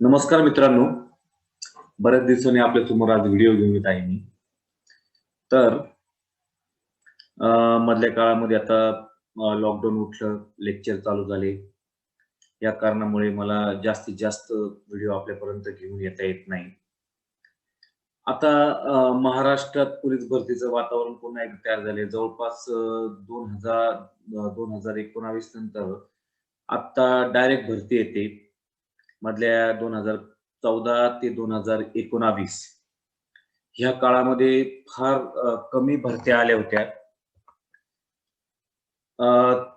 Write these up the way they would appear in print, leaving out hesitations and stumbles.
नमस्कार मित्रांनो. बऱ्याच दिवसांनी आपल्या समोर आज व्हिडिओ घेऊन येत आहे मी. तर मधल्या काळामध्ये आता लॉकडाऊन उठलं, लेक्चर चालू झाले. या कारणामुळे मला जास्तीत जास्त व्हिडिओ आपल्यापर्यंत घेऊन येता येत नाही. आता महाराष्ट्रात पोलीस भरतीचं वातावरण पुन्हा एकदा तयार झाले. जवळपास 2019 नंतर आता डायरेक्ट भरती येते. मधल्या 2014 ते 2019 ह्या काळामध्ये फार कमी भरत्या आल्या होत्या.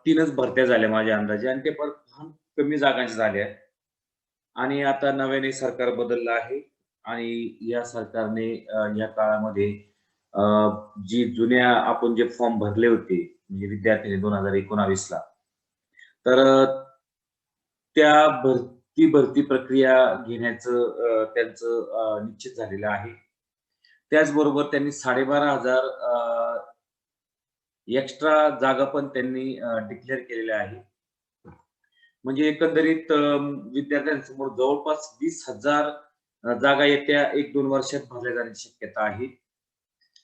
3च भरत्या झाल्या माझ्या अंदाजे आणि ते पण फार कमी जागांच्या झाल्या आणि आता नव्याने सरकार बदललं आहे आणि या सरकारने या काळामध्ये अ, जी जुन्या आपण जे फॉर्म भरले होते, म्हणजे विद्यार्थ्यांनी 2019 ला, तर त्या भरती प्रक्रिया घेण्याचं त्यांचं निश्चित झालेलं आहे. त्याचबरोबर त्यांनी 12,500 एक्स्ट्रा जागा पण त्यांनी डिक्लेअर केलेल्या आहे. म्हणजे एकंदरीत विद्यार्थ्यांसमोर जवळपास 20,000 जागा येत्या 1-2 वर्षात भरल्या जाण्याची शक्यता आहे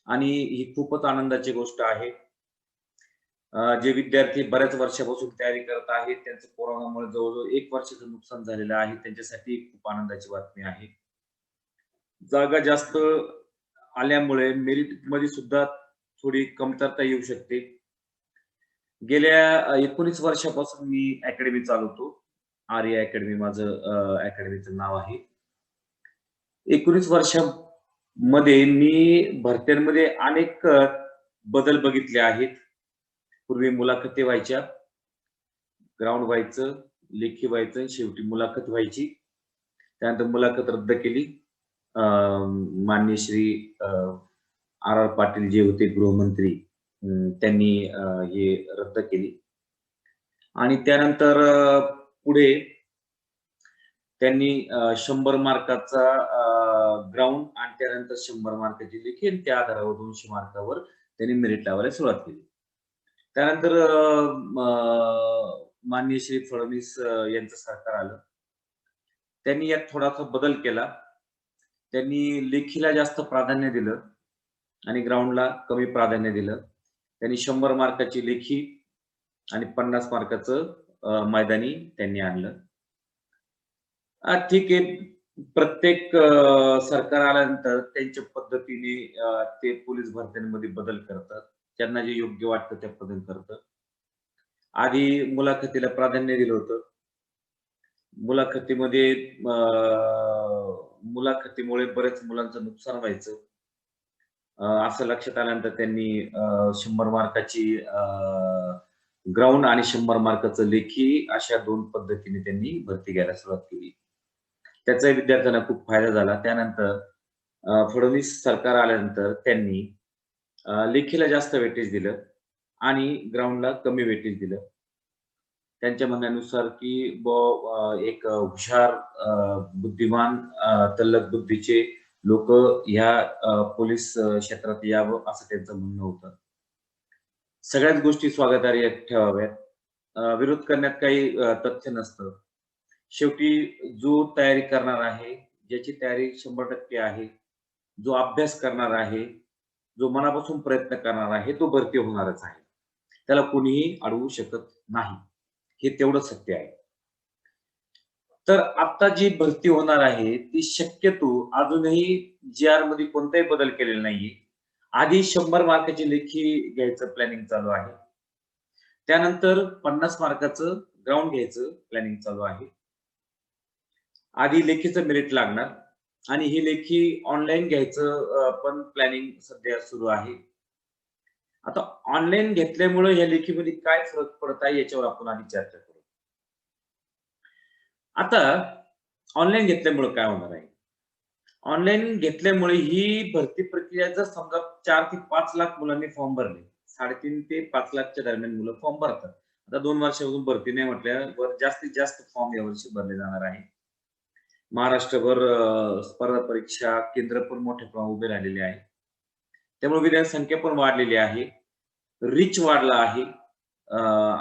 आणि ही खूपच आनंदाची गोष्ट आहे. जे विद्यार्थी बऱ्याच वर्षापासून तयारी करत आहेत, त्यांचं कोरोनामुळे जवळ-जवळ 1 वर्षाचं नुकसान झालेलं आहे. त्यांच्यासाठी खूप आनंदाची बातमी आहे. जागा जास्त आल्यामुळे मेरिटमध्ये सुद्धा थोडी कमतरता येऊ शकते. गेल्या 19 वर्षापासून मी अकॅडमी चालवतो. आर्या अकॅडमी माझं अकॅडमीचं नाव आहे. 19 वर्षामध्ये मी भरत्यांमध्ये अनेक बदल बघितले आहेत. पूर्वी मुलाखती व्हायच्या, ग्राउंड व्हायचं, लेखी व्हायचं, शेवटी मुलाखत व्हायची. त्यानंतर मुलाखत रद्द केली. अ, माननीय श्री आर.आर. पाटील जे होते गृहमंत्री, त्यांनी हे रद्द केली आणि त्यानंतर पुढे त्यांनी 100 मार्काचा ग्राउंड आणि त्यानंतर 100 मार्काची लेखी आणि त्या आधारावर 200 मार्कावर त्यांनी मेरिट लावायला सुरुवात केली. त्यानंतर माननीय श्री फडणवीस यांचं सरकार आलं. त्यांनी यात थोडासा बदल केला. त्यांनी लेखीला जास्त प्राधान्य दिलं आणि ग्राउंडला कमी प्राधान्य दिलं. त्यांनी 100 मार्काची लेखी आणि 50 मार्काचं मैदानी त्यांनी आणलं. ठीक आहे. प्रत्येक सरकार आल्यानंतर त्यांच्या पद्धतीने ते पोलीस भरत्यांमध्ये बदल करतात. त्यांना जे योग्य वाटतं त्या पद्धतीने करतात. आधी मुलाखतीला प्राधान्य दिलं होतं. मुलाखतीमध्ये अ, मुलाखतीमुळे बऱ्याच मुलांचं नुकसान व्हायचं. असं लक्षात आल्यानंतर त्यांनी 100 मार्काची ग्राउंड आणि 100 मार्काचं लेखी अशा 2 पद्धतीने त्यांनी भरती घ्यायला सुरुवात केली. त्याचा विद्यार्थ्यांना खूप फायदा झाला. त्यानंतर फडणवीस सरकार आल्यानंतर त्यांनी लेखीला जास्त वेटेज दिलं आणि ग्राउंडला कमी वेटेज दिलं. त्यांच्या म्हणण्यानुसार की एक हुशार, बुद्धिमान, तल्लख बुद्धीचे लोकं ह्या पोलीस क्षेत्रात यावं असं त्यांचं म्हणणं होतं. सगळ्याच गोष्टी स्वागतार्ह ठेवाव्यात. विरोध करण्यात काही तथ्य नसतं. शेवटी जो तयारी करणार आहे, ज्याची तयारी 100% आहे, जो अभ्यास करणार आहे, जो मनापासून प्रयत्न करणार आहे, तो भरती होणारच आहे. त्याला कोणीही अडवू शकत नाही. हे तेवढं सत्य आहे. तर आता जी भरती होणार आहे, ती शक्यतो अजूनही जी-आरमध्ये कोणताही बदल केलेला नाहीये. आधी 100 मार्काची लेखी घ्यायचं प्लॅनिंग चालू आहे. त्यानंतर 50 मार्काचं ग्राउंड घ्यायचं प्लॅनिंग चालू आहे. आधी लेखीचं मेरिट लागणार आणि ही लेखी ऑनलाईन घ्यायचं पण प्लॅनिंग सध्या सुरू आहे. आता ऑनलाईन घेतल्यामुळे या लेखीमध्ये काय फरक पडत आहे याच्यावर आपण आधी चर्चा करू. आता ऑनलाईन घेतल्यामुळे काय होणार आहे? ऑनलाईन घेतल्यामुळे ही भरती प्रक्रिया जर समजा 4 ते 5 लाख मुलांनी फॉर्म भरले. 3.5 ते 5 लाखच्या दरम्यान मुलं फॉर्म भरतात. आता 2 वर्षापासून भरती नाही म्हटल्यावर जास्तीत जास्त फॉर्म यावर्षी भरले जाणार आहे. महाराष्ट्रभर स्पर्धा परीक्षा केंद्र पण मोठ्या प्रमाणात उभे राहिलेले आहे. त्यामुळे विद्यार्थी संख्या पण वाढलेली आहे. रिच वाढला आहे.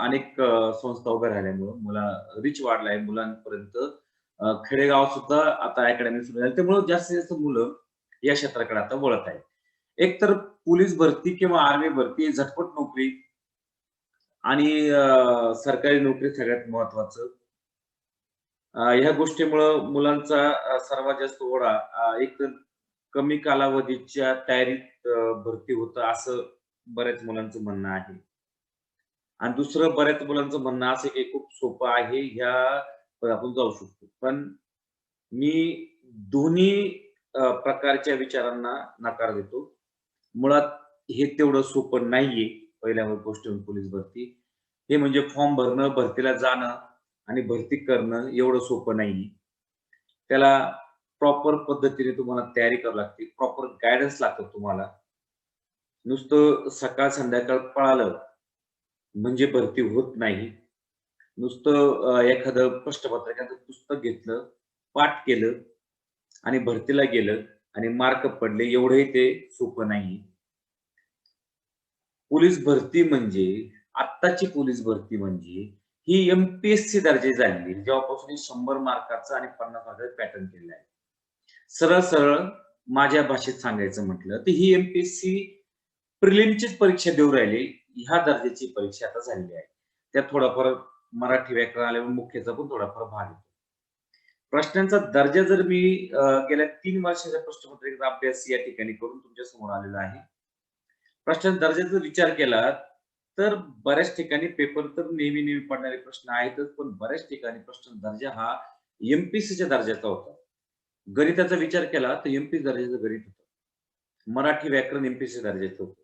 अनेक संस्था उभ्या राहिल्यामुळं रिच वाढला आहे. मुलांपर्यंत खेडेगाव सुद्धा आता अकॅडमी सुरू झाली. त्यामुळे जास्तीत जास्त मुलं या क्षेत्राकडे आता वळत आहेत. एक तर पोलीस भरती किंवा आर्मी भरती झटपट नोकरी आणि सरकारी नोकरी सगळ्यात महत्वाचं. ह्या गोष्टीमुळं मुलांचा सर्वात जास्त ओढा एक तर कमी कालावधीच्या तयारीत भरती होतं असं बऱ्याच मुलांचं म्हणणं आहे. आणि दुसरं बऱ्याच मुलांचं म्हणणं असं आहे, की खूप सोपं आहे, ह्या आपण जाऊ शकतो. पण मी दोन्ही प्रकारच्या विचारांना नकार देतो. मुळात हे तेवढं सोपं नाहीये, पहिल्या गोष्ट पोलीस भरती. हे म्हणजे फॉर्म भरणं, भरतीला जाणं आणि भरती करणं एवढं सोपं नाहीये. त्याला प्रॉपर पद्धतीने तुम्हाला तयारी करावी लागते. प्रॉपर गाईडन्स लागतं तुम्हाला. नुसतं सकाळ संध्याकाळ पळालं म्हणजे भरती होत नाही. नुसतं एखादं प्रश्नपत्रिकाचं पुस्तक घेतलं, पाठ केलं आणि भरतीला गेलं आणि मार्क पडले एवढंही ते सोपं नाहीये. पोलीस भरती म्हणजे आत्ताची पोलीस भरती म्हणजे ही एम-पी-एस-सी दर्जाची झालेली आहे. जेव्हापासून हे 100 मार्काचं आणि 50 मार्काचं पॅटर्न केलेलं आहे. सरळ-सरळ माझ्या भाषेत सांगायचं म्हटलं, तर ही एम-पी-एस-सी प्रिलिमचीच परीक्षा देऊ राहिली. ह्या दर्जाची परीक्षा आता झालेली आहे. त्यात थोडाफार मराठी व्याकरण आल्यामुळे मुख्यचा पण थोडाफार भाग येतो. प्रश्नांचा दर्जा जर मी गेल्या 3 वर्षाच्या प्रश्नपत्रिकेचा अभ्यास या ठिकाणी करून तुमच्या समोर आलेला आहे. प्रश्नांचा दर्जाचा विचार केला, तर बऱ्याच ठिकाणी पेपर तर नेहमी-नेहमी पडणारे प्रश्न आहेतच, पण बऱ्याच ठिकाणी प्रश्न दर्जा हा एम-पी-एस-सीच्या दर्जाचा होता. गणिताचा विचार केला, तर एम-पी दर्जाचं गणित होतं. मराठी व्याकरण एम-पी-एससी दर्जाचं होतं.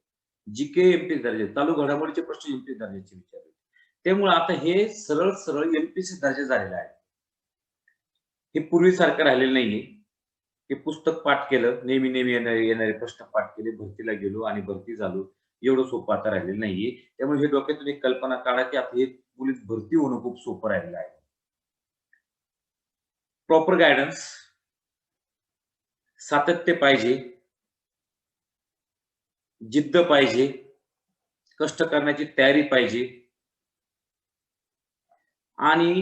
जी-के एम-पी दर्जाचे, चालू घडामोडीचे प्रश्न एम-पी दर्जाचे विचारले. त्यामुळे आता हे सरळ-सरळ एम-पी-एससी दर्जा झालेला आहे. हे पूर्वीसारखं राहिलेलं नाहीये. हे पुस्तक पाठ केलं, नेहमी-नेहमी येणारे प्रश्न पाठ केले, भरतीला गेलो आणि भरती झालो. एवढं सोपं आता राहिलेलं नाहीये. त्यामुळे हे डोक्यातून एक कल्पना काढा, की आता हे पोलीस भरती होणं खूप सोपं राहिलेलं आहे. प्रॉपर गाईडन्स, सातत्य पाहिजे, जिद्द पाहिजे, कष्ट करण्याची तयारी पाहिजे आणि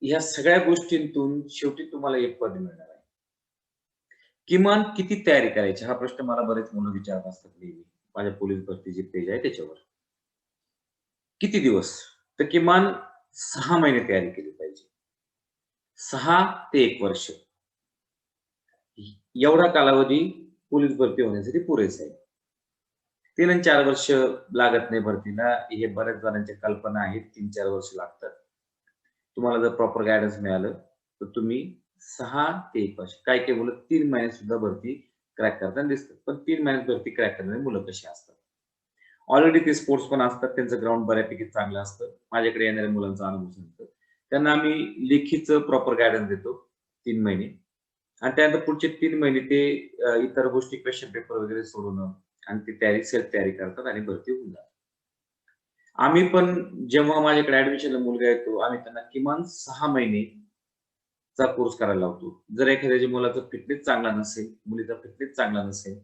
ह्या सगळ्या गोष्टींतून शेवटी तुम्हाला एक पद मिळणार आहे. किमान किती तयारी करायची? हा प्रश्न मला बरेच मुलं विचारत असतात नेहमी. माझ्या पोलीस भरतीची पेज आहे त्याच्यावर. किती दिवस? तर किमान 6 महिने तयारी केली पाहिजे. 6 ते 1 वर्ष. एवढा कालावधी पोलीस भरती होण्यासाठी पुरेसा आहे. 3 आणि 4 वर्ष लागत नाही भरतीला. हे बऱ्याच जणांच्या कल्पना आहेत. 3-4 वर्ष लागतात. तुम्हाला जर प्रॉपर गाईडन्स मिळालं, तर तुम्ही 6 ते 1 वर्ष. काही-काही मुलं 3 महिन्यात सुद्धा भरती क्रॅक करताना दिसतात. पण 3 महिन्यात भरती क्रॅक करणारी मुलं कशी असतात? ऑलरेडी ते स्पोर्ट्स पण असतात. त्यांचं ग्राउंड बऱ्यापैकी चांगलं असतं. माझ्याकडे येणाऱ्या मुलांचा अनुभव सांगतो. त्यांना आम्ही लेखीचं प्रॉपर गाईडन्स देतो 3 महिने आणि त्यानंतर पुढचे 3 महिने ते इतर गोष्टी क्वेशन पेपर वगैरे सोडवणं आणि ती तयारी सेल्फ तयारी करतात आणि भरती होऊन जातात. आम्ही पण जेव्हा माझ्याकडे ॲडमिशनला मुलगा येतो, आम्ही त्यांना किमान 6 महिनेचा कोर्स करायला लावतो. जर एखाद्याच्या मुलाचा फिटनेस चांगला नसेल, मुलीचा फिटनेस चांगला नसेल,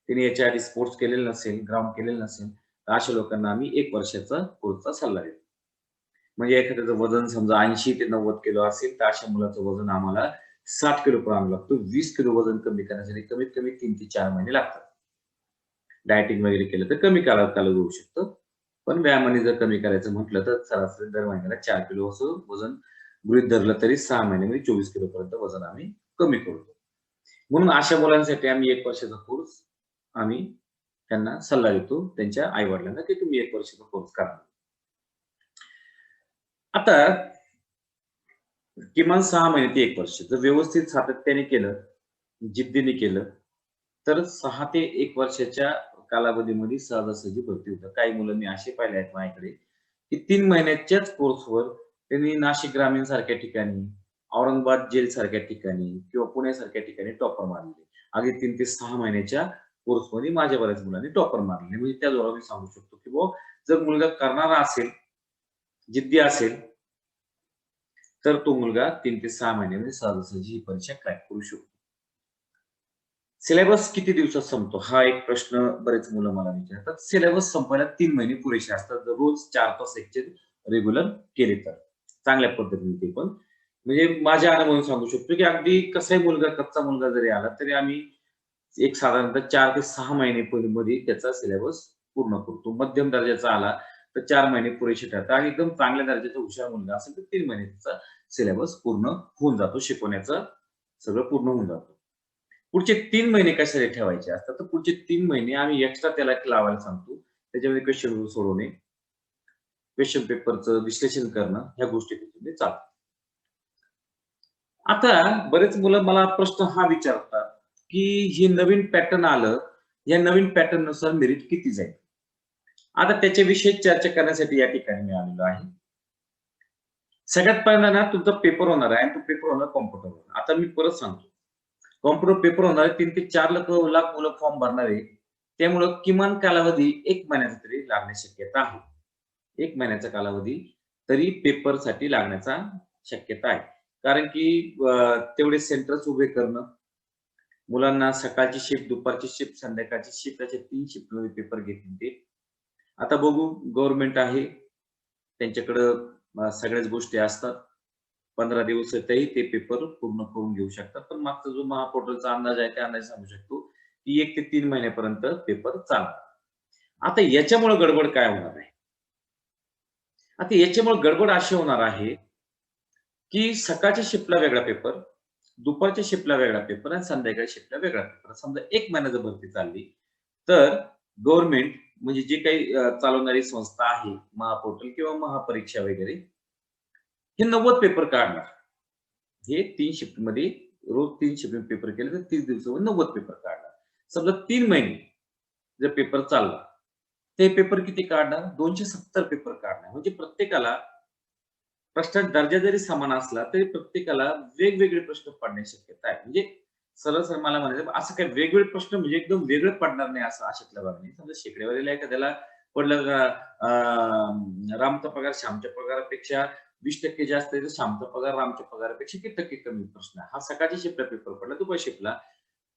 तिने याच्या आधी स्पोर्ट्स केलेलं नसेल, ग्राउंड केलेलं नसेल, तर अशा लोकांना आम्ही 1 वर्षाचा कोर्सचा सल्ला देतो. म्हणजे एखाद्याचं वजन समजा 80 ते 90 किलो असेल, तर अशा मुलाचं वजन आम्हाला 60 किलो पर्यंत आणावं लागतं. 20 किलो वजन कमी करण्यासाठी कमीत कमी 3 ते 4 महिने लागतात. डायटिंग वगैरे केलं तर कमी कालावधी होऊ शकतं. पण व्यायामाने जर कमी करायचं म्हटलं, तर सरासरी दर महिन्याला 4 किलो असं वजन गृहीत धरलं तरी 6 महिन्यामध्ये 24 किलोपर्यंत वजन आम्ही कमी करतो. म्हणून अशा मुलांसाठी आम्ही 1 वर्षाचा कोर्स आम्ही त्यांना सल्ला देतो त्यांच्या आई-वडिलांना, की तुम्ही 1 वर्षाचा कोर्स करा. आता किमान 6 महिने ते 1 वर्ष जर व्यवस्थित सातत्याने केलं, जिद्दीने केलं, तर 6 ते 1 वर्षाच्या कालावधीमध्ये सहजासहजी भरती होतात. काही मुलं मी असे पाहिले आहेत माझ्याकडे, की 3 महिन्याच्याच कोर्सवर त्यांनी नाशिक ग्रामीण सारख्या ठिकाणी, औरंगाबाद जेल सारख्या ठिकाणी किंवा पुण्यासारख्या ठिकाणी टॉपर मारले. अगदी 3 ते 6 महिन्याच्या कोर्समध्ये माझ्या बऱ्याच मुलांनी टॉपर मारले. म्हणजे त्या जोरावर मी सांगू शकतो, की बुवा जर मुलगा करणारा असेल, जिद्दी असेल, तर तो मुलगा 3 ते 6 महिन्यामध्ये सहजासहजी ही परीक्षा क्रॅक करू शकतो. सिलेबस किती दिवसात संपतो? हा एक प्रश्न बरेच मुलं मला विचारतात. सिलेबस संपवायला 3 महिने पुरेसे असतात. जर रोज 4 तास लेक्चर रेग्युलर केले तर. चांगल्या पद्धतीने ते पण. म्हणजे माझ्या अनुभवावरून सांगू शकतो, की अगदी कसाही मुलगा, कच्चा मुलगा जरी आला, तरी आम्ही एक साधारणतः 4 ते 6 महिने मध्ये त्याचा सिलेबस पूर्ण करतो. मध्यम दर्जाचा आला, तर 4 महिने पुरेसे ठरतात आणि एकदम चांगल्या दर्जाचा हुशार मुलगा असेल, तर 3 महिने त्याचा सिलेबस पूर्ण होऊन जातो. शिकवण्याचं सगळं पूर्ण होऊन जातं. पुढचे 3 महिने कशाला ठेवायचे असतात, तर पुढचे 3 महिने आम्ही एक्स्ट्रा त्याला लावायला सांगतो. त्याच्यामध्ये क्वेशन सोडवणे, क्वेशन पेपरचं विश्लेषण करणं, ह्या गोष्टी त्याच्यामध्ये चालतात. आता बरेच मुलं मला प्रश्न हा विचारतात, की हे नवीन पॅटर्न आलं, या नवीन पॅटर्ननुसार मेरिट किती जाईल? आता त्याच्याविषयी चर्चा करण्यासाठी या ठिकाणी मी आलेलो आहे. सगळ्यात पहिला ना तुमचा पेपर होणार आहे आणि तो पेपर होणार कॉम्प्युटरवर. आता मी परत सांगतो. कॉम्प्युटर पेपर होणार आहे 3 ते 4 लाख मुलं फॉर्म भरणार आहे. त्यामुळं किमान कालावधी 1 महिन्याचा तरी लागण्याची शक्यता आहे. 1 महिन्याचा कालावधी तरी पेपरसाठी लागण्याचा शक्यता आहे. कारण की तेवढे सेंटर्स उभे करणं, मुलांना सकाळची शिफ्ट, दुपारची शिफ्ट, संध्याकाळची शिफ्ट अशा 3 शिफ्टमध्ये पेपर घेतील ते. आता बघू गव्हर्नमेंट आहे. त्यांच्याकडं सगळ्याच गोष्टी असतात. 15 दिवसातही ते पेपर पूर्ण करून घेऊ शकतात. पण मागचा जो महापोर्टलचा अंदाज आहे, त्या अंदाजे सांगू शकतो, की 1 ते 3 महिन्यापर्यंत पेपर चालणार. आता याच्यामुळे गडबड काय होणार आहे? आता याच्यामुळे गडबड अशी होणार आहे, की सकाळच्या शिफ्टला वेगळा पेपर, दुपारच्या शिफ्टला वेगळा पेपर आणि संध्याकाळच्या शिफ्टला वेगळा पेपर. समजा 1 महिना जर भरती चालली, तर गव्हर्नमेंट म्हणजे जे काही चालवणारी संस्था आहे, महापोर्टल किंवा महापरीक्षा वगैरे, हे 90 पेपर काढणार. हे 3 शिफ्टमध्ये रोज 3 शिफ्ट पेपर केले तर 30 दिवसामध्ये 90 पेपर काढणार. समजा 3 महिने जर पेपर चालला, ते पेपर किती काढणार? 270 पेपर काढणार. म्हणजे प्रत्येकाला प्रश्नाचा दर्जा जरी समान असला, तरी प्रत्येकाला वेगवेगळे प्रश्न पडण्याची शक्यता आहे. म्हणजे सरळ-सरळ मला म्हणायचं असं काही वेगवेगळे प्रश्न म्हणजे एकदम वेगळे पडणार नाही असं अशातला भाग नाही. समजा शेकडेवारीला एखाद्याला पडलं रामचा पगार श्यामच्या पगारापेक्षा 20% जास्त आहे, तर श्यामचा पगार रामच्या पगारापेक्षा किती टक्के कमी प्रश्न आहे. हा सकाळच्या शिफ्टला पेपर पडला, दुपारी शिफ्टला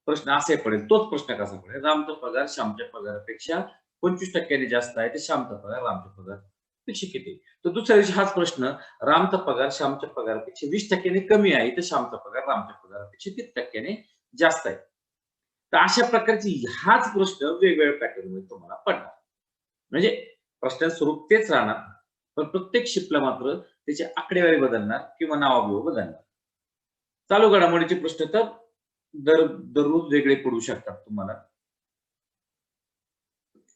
प्रश्न असाही पडेल. तोच प्रश्न कसा पडेल? रामचा पगार श्यामच्या पगारापेक्षा 25% ने जास्त आहे, तर श्यामचा पगार रामच्या पगारापेक्षा किती? तर दुसऱ्या दिवशी हाच प्रश्न रामचा पगार श्यामच्या पगारापेक्षा 20% ने कमी आहे, तर श्यामचा पगार रामच्या पगारापेक्षा किती टक्क्याने जास्त आहे. तर अशा प्रकारची हाच प्रश्न वेगवेगळ्या पॅटर्नमध्ये तुम्हाला पडणार. म्हणजे प्रश्नाचं स्वरूप तेच राहणार, पण प्रत्येक शिफ्टला मात्र त्याची आकडेवारी बदलणार किंवा नावाबिंवा बदलणार. चालू घडामोडीचे प्रश्न तर दररोज वेगळे पडू शकतात तुम्हाला.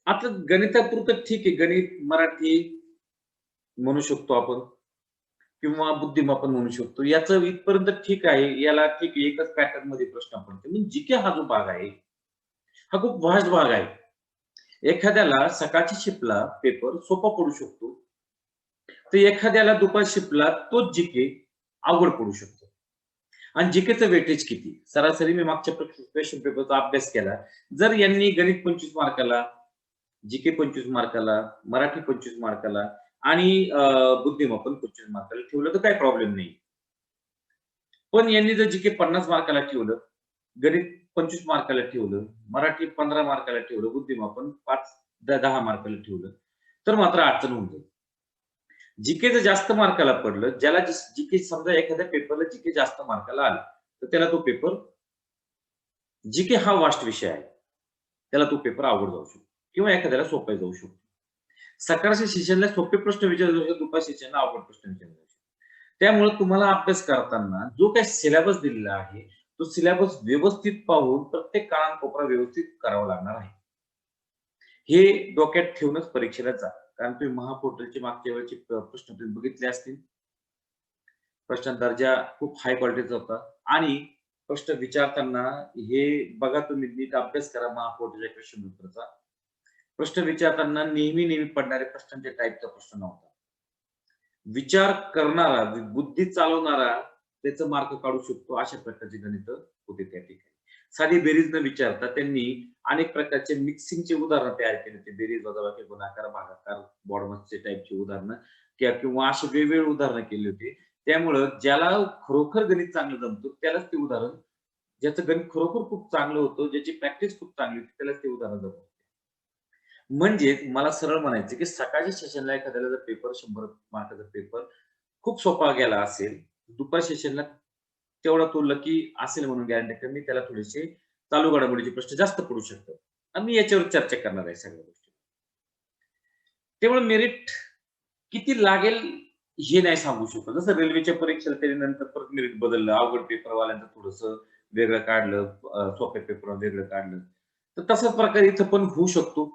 आता गणितापुरतं ठीक आहे. गणित, मराठी म्हणू शकतो आपण किंवा बुद्धिमापन म्हणू शकतो. याचं इथपर्यंत ठीक आहे. याला ठीक आहे. एकच पॅटर्नमध्ये प्रश्न पडते. पण जी हा जो भाग आहे, हा खूप व्हास्ट भाग आहे. एखाद्याला सकाळच्या शिफ्टला पेपर सोपा पडू शकतो. तर एखाद्याला दुपार शिफ्टला तोच जी अवघड पडू शकतो. आणि जी-केचं वेटेज किती? सरासरी मी मागच्या क्वेशन पेपरचा अभ्यास केला. जर यांनी गणित 25 मार्काला, जी-के 25 मार्काला, मराठी 25 मार्काला आणि बुद्धिमत्ता 25 मार्काला ठेवलं तर काही प्रॉब्लेम नाही. पण यांनी जर जी-के 50 मार्काला ठेवलं, गणित 25 मार्काला ठेवलं, मराठी 15 मार्काला ठेवलं, बुद्धिमापन 10 मार्काला ठेवलं, तर मात्र अडचण होऊन जाईल. जी-के जर जास्त मार्काला पडलं, ज्याला जी-के समजा एखाद्या पेपरला जी-के जास्त मार्काला आलं, तर त्याला तो पेपर जी-के हा वास्ट विषय आहे. त्याला तो पेपर अवघड जाऊ शकतो किंवा एखाद्याला सोपा जाऊ शकतो. सकाळच्या सेशनला सोपे प्रश्न विचारले जाऊ शकतात, दुपारच्या सेशनला अवघड प्रश्न विचारले जाऊ शकतात. त्यामुळे तुम्हाला अभ्यास करताना जो काही सिलेबस दिलेला आहे, तो सिलेबस व्यवस्थित पाहून प्रत्येक कानाकोपरा व्यवस्थित करावा लागणार आहे. हे डोक्यात ठेवूनच परीक्षेला जा. कारण तुम्ही महापोर्टलची मागच्या वेळेची प्रश्न तुम्ही बघितले असतील. प्रश्नांचा दर्जा खूप हाय क्वालिटीचा होता आणि प्रश्न विचारताना हे बघा तुम्ही नीट अभ्यास करा महापोर्टलच्या क्वेश्चन पेपरचा. प्रश्न विचारताना नेहमी पडणारे प्रश्नांच्या टाइपचा प्रश्न नव्हता. विचार करणारा, बुद्धी चालवणारा त्याचं मार्क काढू शकतो अशा प्रकारची गणितं होती त्या ठिकाणी. साधी बेरीज न विचारता त्यांनी अनेक प्रकारचे मिक्सिंगचे उदाहरणं तयार केले होते. बेरीज, वजाबाकी, गुणाकार, भागाकार, बॉडमॅसचे टाइपची उदाहरणं किंवा अशी वेगवेगळी उदाहरणं केली होती. त्यामुळं ज्याला खरोखर गणित चांगलं जमतं त्यालाच ते उदाहरण, ज्याचं गणित खरोखर खूप चांगलं होतं, ज्याची प्रॅक्टिस खूप चांगली होती त्यालाच ते उदाहरण जमतं. म्हणजे मला सरळ म्हणायचं की सकाळच्या सेशनला एखाद्याला जर पेपर 100 मार्काचा पेपर खूप सोपा गेला असेल, दुपार सेशनला तेवढा तो लकी असेल म्हणून गॅरंटी कमी, त्याला थोडेसे चालू घडामोडीचे प्रश्न जास्त पडू शकतात. आम्ही याच्यावर चर्चा करणार आहे सगळ्या गोष्टी. त्यामुळे मेरिट किती लागेल हे नाही सांगू शकत. जसं रेल्वेच्या परीक्षेला त्याने नंतर परत मेरिट बदललं. अवघड पेपरवाल्यांचं थोडंसं वेगळं काढलं, सोप्या पेपर वेगळं काढलं. तर तसाच प्रकार इथं पण होऊ शकतो.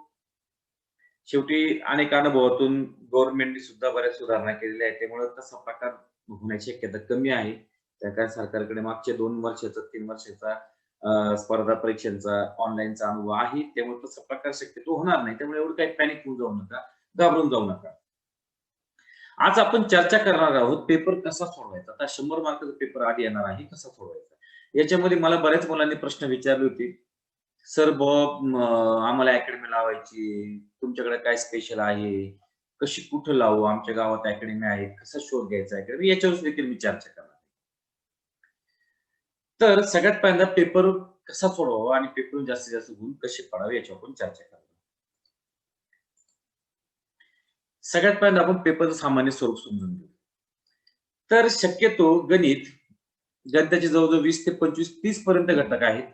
शेवटी अनेक अनुभवातून गव्हर्नमेंटने सुद्धा बऱ्याच सुधारणा केलेल्या आहेत. त्यामुळे तसा प्रकार होण्याची शक्यता कमी आहे. त्या काय सरकारकडे मागच्या 2 वर्षाचा, 3 वर्षाचा स्पर्धा परीक्षांचा ऑनलाईनचा अनुभव आहे. त्यामुळे तसा प्रकार शक्यतो होणार नाही. त्यामुळे एवढं काही पॅनिक होऊन जाऊ नका, घाबरून जाऊ नका. आज आपण चर्चा करणार आहोत पेपर कसा सोडवायचा. आता 100 मार्काचा पेपर आधी येणार आहे, कसा सोडवायचा? याच्यामध्ये मला बऱ्याच मुलांनी प्रश्न विचारले होते. "सर आम्हाला अकॅडमी लावायची तुमच्याकडे काय स्पेशल आहे? कशी कुठं लावू? आमच्या गावात अकॅडमी आहे. कसा शोध घ्यायचा अकॅडमी?" याच्यावर देखील मी चर्चा करणार आहे. तर सगळ्यात पहिल्यांदा पेपर कसा सोडवावा आणि पेपरहून जास्तीत जास्त गुण कसे पडावे याच्यावर आपण चर्चा करणार. सगळ्यात पहिल्यांदा आपण पेपरचं सामान्य स्वरूप समजून घेऊ. तर शक्यतो गणिताचे जवळ-जवळ 20 ते 25, 30 पर्यंत घटक आहेत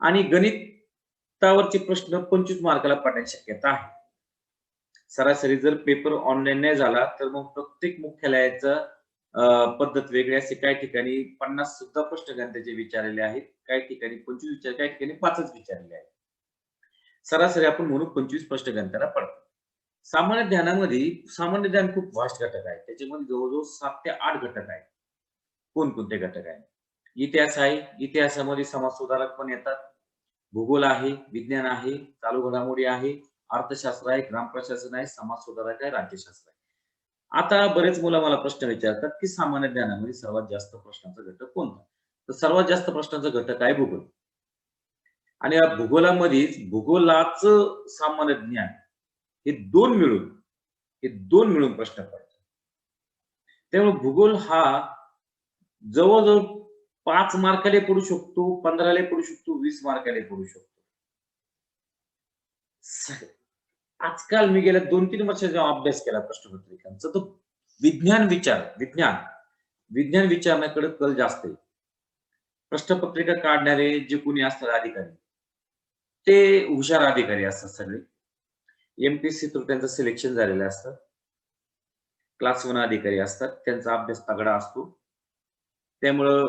आणि गणितावरचे प्रश्न 25 मार्काला पडण्याची शक्यता आहे. सरासरी जर पेपर ऑनलाईन नाही झाला, तर मग प्रत्येक मुख्यालयाचा पद्धत वेगळी असते. काही ठिकाणी 50 सुद्धा प्रश्न गणिताचे विचारलेले आहेत. काही ठिकाणी 25 काही ठिकाणी 5च विचारलेले आहेत. सरासरी आपण म्हणू 25 प्रश्न गणिताला पडतात. सामान्य ज्ञान खूप व्हास्ट घटक आहे. त्याच्यामध्ये जवळ-जवळ 7 ते 8 घटक आहेत. कोणकोणते घटक आहेत? इतिहास आहे. इतिहासामध्ये समाज सुधारक पण येतात. भूगोल आहे, विज्ञान आहे, चालू घडामोडी आहे, अर्थशास्त्र आहे, ग्रामप्रशासन आहे, समाज सुधारक आहे, राज्यशास्त्र आहे. आता बरेच मुलं मला प्रश्न विचारतात, की सामान्य ज्ञानामध्ये सर्वात जास्त प्रश्नांचा घटक कोणता? तर सर्वात जास्त प्रश्नांचा घटक आहे भूगोल. आणि या भूगोलाचं सामान्य ज्ञान हे 2 मिळून प्रश्न पडतात. त्यामुळे भूगोल हा जवळ-जवळ 5 मार्काला पडू शकतो, 15ला पडू शकतो, 20 मार्काला पडू शकतो. आजकाल मी गेल्या 2-3 वर्षात जेव्हा अभ्यास केला प्रश्नपत्रिकांचा, तर विज्ञान विचारण्याकडे कल जास्त आहे. प्रश्नपत्रिका काढणारे जे कोणी असतात अधिकारी, ते हुशार अधिकारी असतात सगळे. एम-पी-एस-सी थ्रू त्यांचं सिलेक्शन झालेलं असतं. क्लास 1 अधिकारी असतात. त्यांचा अभ्यास तगडा असतो. त्यामुळं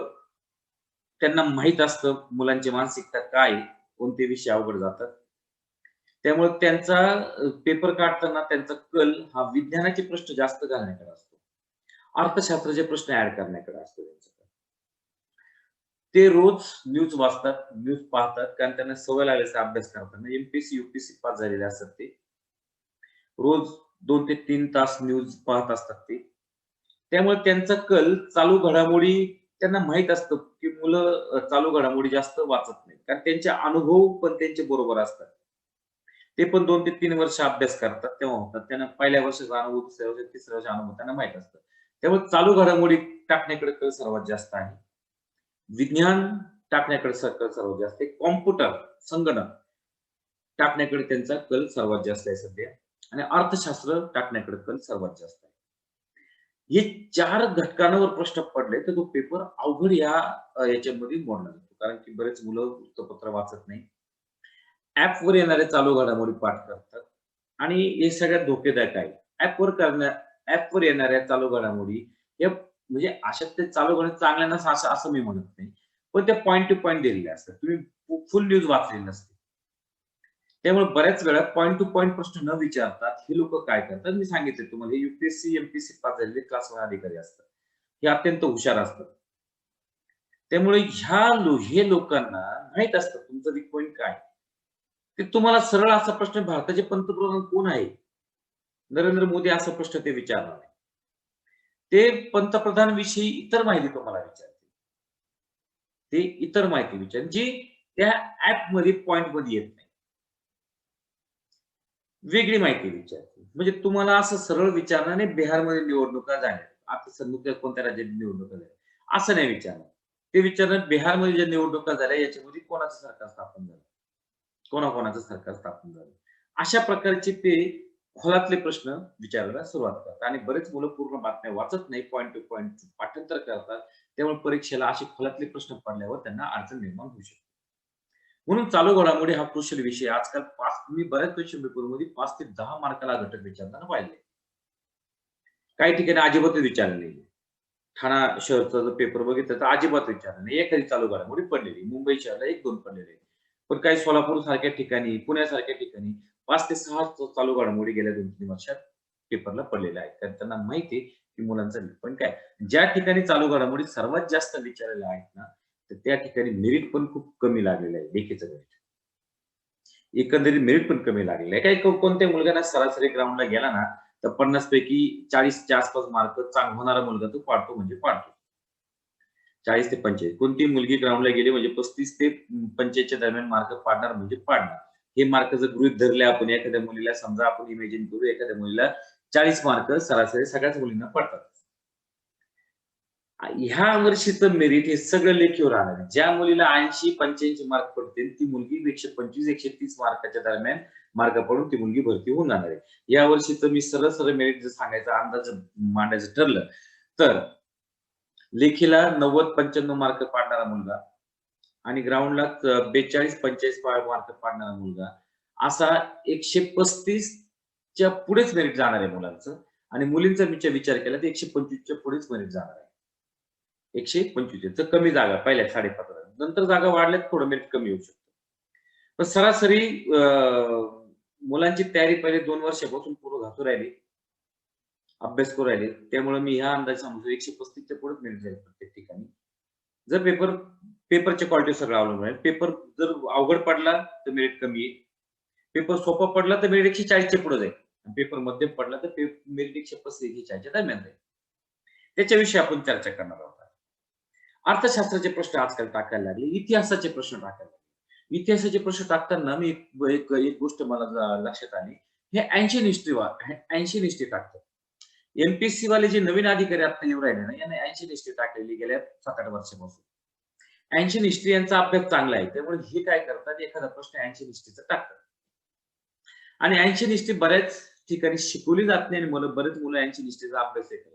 त्यांना माहीत असतं मुलांची मानसिकता काय आहे, कोणते विषय अवघड जातात. त्यामुळे त्यांचा पेपर काढताना त्यांचा कल हा विज्ञानाचे प्रश्न जास्त घालण्याकडे असतो. अर्थशास्त्राचे प्रश्न ॲड करण्याकडे असतो त्यांचा. ते रोज न्यूज वाचतात, न्यूज पाहतात कारण त्यांना सवय लागली अभ्यास करताना. एम-पी-एस-सी, यू-पी-एस-सी पास झालेले असतात ते. रोज 2 ते 3 तास न्यूज पाहत असतात ते. त्यामुळे त्यांचा कल चालू घडामोडी त्यांना माहीत असतं, की मुलं चालू घडामोडी जास्त वाचत नाहीत. कारण त्यांचे अनुभव पण त्यांचे बरोबर असतात. ते पण 2 ते 3 वर्ष अभ्यास करतात तेव्हा होतात. त्यांना पहिल्या वर्षाचा अनुभव, दुसऱ्या वर्षी, तिसऱ्या वर्षी अनुभव त्यांना माहीत असतं. त्यामुळे चालू घडामोडी टाकण्याकडे कल सर्वात जास्त आहे. विज्ञान टाकण्याकडे कल सर्वात जास्त आहे. कॉम्प्युटर, संगणक टाकण्याकडे त्यांचा कल सर्वात जास्त आहे सध्या आणि अर्थशास्त्र टाकण्याकडे कल सर्वात जास्त आहे. हे 4 घटकांवर प्रश्न पडले तर तो पेपर अवघड याच्यामध्ये मोडला जातो. कारण की बरेच मुलं वृत्तपत्र वाचत नाही. ॲपवर येणाऱ्या चालू घडामोडी पाठ करतात आणि हे सगळ्यात धोकेदायक आहे. ॲपवर येणाऱ्या चालू घडामोडी या म्हणजे अशा ते चालू घडामोडी चांगल्या नसतात असं मी म्हणत नाही. पण त्या पॉइंट टू पॉइंट दिलेल्या असतात. तुम्ही फुल न्यूज वाचलेली नसते. त्यामुळे बऱ्याच वेळा पॉइंट टू पॉइंट प्रश्न न विचारतात हे लोकं काय करतात मी सांगितले तुम्हाला हे यू-पी-एस-सी, एम-पी-एस-सी पास झालेले क्लास 1 अधिकारी असतात. हे अत्यंत हुशार असतात. त्यामुळे हे लोकांना माहीत असतं तुमचं वीक पॉइंट काय? ते तुम्हाला सरळ असा प्रश्न भारताचे पंतप्रधान कोण आहे? नरेंद्र मोदी असा प्रश्न ते विचारणार नाही. ते पंतप्रधानांविषयी इतर माहिती तुम्हाला विचारतील. ते इतर माहिती विचारतील जी त्या ॲपमध्ये पॉइंटमध्ये येत नाही. वेगळी माहिती विचारतील. म्हणजे तुम्हाला असं सरळ विचारणार नाही बिहारमध्ये निवडणुका झाल्या. आता सध्या कोणत्या राज्यात निवडणुका झाल्या. असं नाही विचारणार. ते विचारणार बिहारमध्ये ज्या निवडणुका झाल्या याच्यामध्ये कोणाचं सरकार स्थापन झालं? कोणाकोणाचं सरकार स्थापन झालं? अशा प्रकारचे ते खोलातले प्रश्न विचारायला सुरुवात करतात आणि बरेच मुलं पूर्ण बातम्या वाचत नाही, पॉइंट टू पॉइंट पाठांतर करतात. त्यामुळे परीक्षेला असे खोलातले प्रश्न पडल्यावर त्यांना अडचण निर्माण होऊ शकते. म्हणून चालू घडामोडी हा क्रुशियल विषय आजकाल 5 मी बऱ्याच क्वेश्चन पेपरमध्ये 5 ते 10 मार्काला घटक विचारताना पाहिले. काही ठिकाणी अजिबातच विचारले नाही. ठाणा शहरचा जर पेपर बघितला तर अजिबात विचारलं नाही. एखादी चालू घडामोडी पडलेली. मुंबई शहराला 1-2 पडलेले. पण काही सोलापूर सारख्या ठिकाणी, पुण्यासारख्या ठिकाणी 5 ते 6 चालू घडामोडी गेल्या 2-3 वर्षात पेपरला पडलेल्या आहेत. कारण त्यांना माहिती आहे, की मुलांचा पण काय ज्या ठिकाणी चालू घडामोडी सर्वात जास्त विचारलेल्या आहेत ना, तर त्या ठिकाणी मेरिट पण खूप कमी लागलेलं आहे लेखीचं गणित. एकंदरीत मेरिट पण कमी लागलेलं आहे. काही कोणत्या मुलगा सरासरी ग्राउंडला गेला ना, तर 50 पैकी 40च्या आसपास मार्क होणारा मुलगा तो पाडतो म्हणजे पाडतो. 40 ते 45 कोणतीही मुलगी ग्राउंडला गेली म्हणजे 35 ते 45 च्या दरम्यान मार्क पाडणार म्हणजे पाडणार. हे मार्क जर गृहीत धरले आपण एखाद्या मुलीला समजा आपण इमॅजिन करू एखाद्या मुलीला 40 मार्क सरासरी सगळ्याच मुलींना पडतात. ह्या वर्षीचं मेरिट हे सगळं लेखीवर राहणार आहे. ज्या मुलीला 80-85 मार्क पडतील, ती मुलगी 125-130 मार्काच्या दरम्यान मार्क पडून ती मुलगी भरती होऊन जाणार आहे. या वर्षीचं मी सरळ-सरळ मेरिट जर सांगायचा अंदाज मांडायचं ठरलं, तर लेखीला 90-95 मार्क पाडणारा मुलगा आणि ग्राउंडला 42-45 मार्क पाडणारा मुलगा, असा 135 च्या पुढेच मेरिट जाणार आहे मुलांचं आणि मुलींचा विचार केला तर 125 च्या पुढेच मेरिट जाणार आहे. 125 तर कमी जागा पहिल्या 5.5 नंतर जागा वाढल्यात थोडं मेरिट कमी होऊ शकतं. पण सरासरी अ, मुलांची तयारी पहिले 2 वर्षापासून पूर्ण घातू राहिली. अभ्यास करू राहिले. त्यामुळे मी ह्या अंदाजे सांगतो 135 च्या पुढेच मेरिट जाईल प्रत्येक ठिकाणी. जर पेपरच्या क्वालिटीवर सगळं अवलंबून आहे. पेपर जर अवघड पडला तर मेरिट कमी येईल. पेपर सोपा पडला तर मेरिट 140 च्या पुढे जाईल. पेपर मध्यम पडला तर मेरिट 135-140 च्या दरम्यान जाईल. त्याच्याविषयी आपण चर्चा करणार आहोत. अर्थशास्त्राचे प्रश्न आजकाल टाकायला लागले. इतिहासाचे प्रश्न टाकायला लागले. इतिहासाचे प्रश्न टाकताना मी एक गोष्ट मला लक्षात आली. हे एन्शियंट हिस्ट्री टाकतात. एम-पी-एस-सी वाले जे नवीन अधिकारी आता येऊ राहिले ना, यांनी एन्शियंट हिस्ट्री टाकलेली गेल्या 7-8 वर्षापासून. एन्शियंट हिस्ट्री यांचा अभ्यास चांगला आहे. त्यामुळे हे काय करतात, एखादा प्रश्न एन्शियंट हिस्ट्रीचा टाकतात. आणि एन्शियंट हिस्ट्री बऱ्याच ठिकाणी शिकवली जात नाही आणि बरेच मुलं एन्शियंट हिस्ट्रीचा अभ्यास करतात.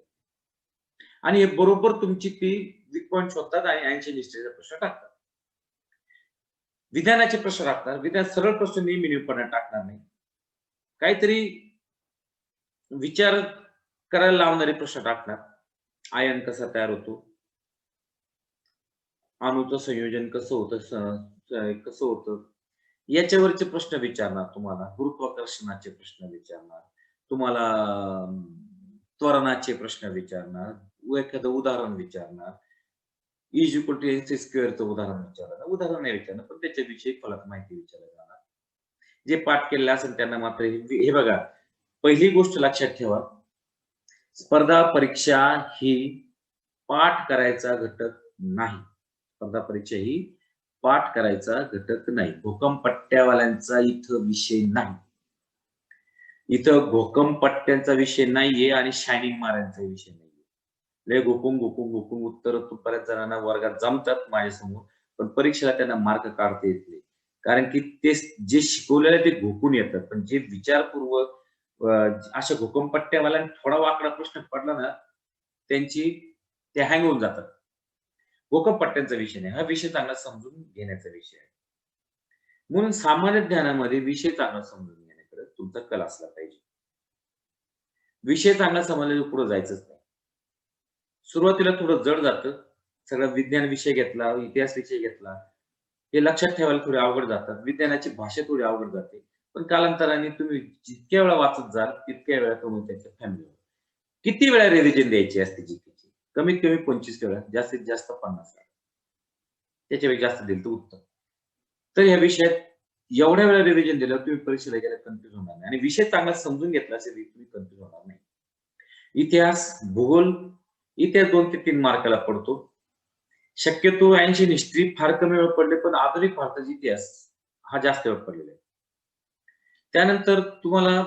आणि हे बरोबर तुमची ती वीक पॉइंट शोधतात आणि एन्शियंट हिस्ट्रीचा प्रश्न टाकतात. विधानाचे प्रश्न टाकतात. विधान सरळ प्रश्न नेहमीपणे टाकणार नाही. काहीतरी विचार करायला लावणारे प्रश्न टाकणार. आयन कसा तयार होतो? अणूचं संयोजन कसं होतं? कसं होतं? याच्यावरचे प्रश्न विचारणार तुम्हाला. गुरुत्वाकर्षणाचे प्रश्न विचारणार. तुम्हाला त्वरणाचे प्रश्न विचारणार. एखादं उदाहरण विचारणार. इज इक्वल टू एच स्क्वेअरचं उदाहरण विचारणार. उदाहरण नाही विचारणार, पण त्याच्याविषयी फलक माहिती विचारली जाणार. जे पाठ केलेलं असेल त्यांना मात्र हे बघा, पहिली गोष्ट लक्षात ठेवा. स्पर्धा परीक्षा ही पाठ करायचा घटक नाही. स्पर्धा परीक्षा ही पाठ करायचा घटक नाही. भूकंपट्ट्यावाल्यांचा इथं विषय नाही. इथं भूकंपट्ट्यांचा विषय नाहीये आणि शायनिंग मारायचा विषय नाहीये. लय घोकून उत्तर बऱ्याच जणांना वर्गात जमतात माझ्यासमोर, पण परीक्षेला त्यांना मार्क काढता येत नाही. कारण की ते जे शिकवलेलं आहे ते घोकून येतात. पण जे विचारपूर्वक अशा भूकंपट्ट्यावाल्यांना थोडा वाकडा प्रश्न पडला ना, त्यांची ते हँग होऊन जातात. भूकंपट्ट्यांचा विषय नाही. हा विषय चांगला समजून घेण्याचा विषय आहे. म्हणून सामान्य ज्ञानामध्ये विषय चांगला समजून घेण्याकडे तुमचा कल असला पाहिजे. विषय चांगला समजल्यावर पुढे जायचंच नाही. सुरुवातीला थोडं जड जातं. सगळं विज्ञान विषय घेतला, इतिहास विषय घेतला. हे लक्षात ठेवायला थोडे अवघड जातात. विज्ञानाची भाषा थोडी अवघड जाते. पण कालांतराने तुम्ही जितक्या वेळा वाचत जाल, तितक्या वेळा तुम्ही त्याच्या फॅमिलीवर. किती वेळा रिव्हिजन द्यायची असते जीकेची? कमीत कमी 25 वेळा, जास्तीत जास्त 50 वेळा. त्याच्यापेक्षा जास्त दिलं तर उत्तम. तर या विषयात एवढ्या वेळा रिव्हिजन दिल्यावर तुम्ही परीक्षेला गेल्यावर कन्फ्यूज होणार नाही आणि विषय चांगला समजून घेतला असेल तुम्ही कन्फ्यूज होणार नाही. इतिहास, भूगोल इतिहास 2 ते 3 मार्काला पडतो. शक्यतो एन्शियंट हिस्ट्री फार कमी वेळ पडले, पण आधुनिक भारताचा इतिहास हा जास्त वेळ पडलेला आहे. त्यानंतर तुम्हाला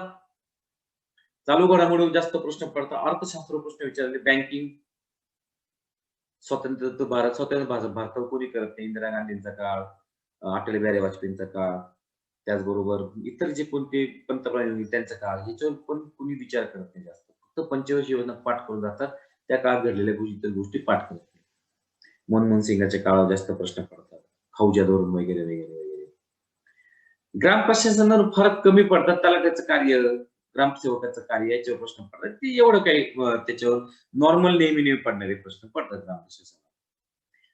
चालू घडामोडीवर जास्त प्रश्न पडतात. अर्थशास्त्र प्रश्न विचारले, बँकिंग, स्वतंत्र भारतावर कोणी करत नाही. इंदिरा गांधींचा काळ, अटल बिहारी वाजपेयींचा काळ, त्याचबरोबर इतर जे कोणते पंतप्रधान होईल त्यांचा काळ ह्याच्यावर पण कुणी विचार करत नाही जास्त. फक्त पंचवर्षीय योजना पाठ करून जातात. त्या काळात घडलेल्या इतर गोष्टी पाठ करत नाही. मनमोहन सिंगाच्या काळावर जास्त प्रश्न पडतात. खौजा धोरण वगैरे, वगैरे, वगैरे. ग्राम प्रशासनावर फरक कमी पडतात. तलाठ्याचं कार्य, ग्रामसेवकाचं कार्य याच्यावर प्रश्न पडतात. ते एवढं काही त्याच्यावर नॉर्मल नेहमी पडणारे प्रश्न पडतात ग्राम प्रशासनावर.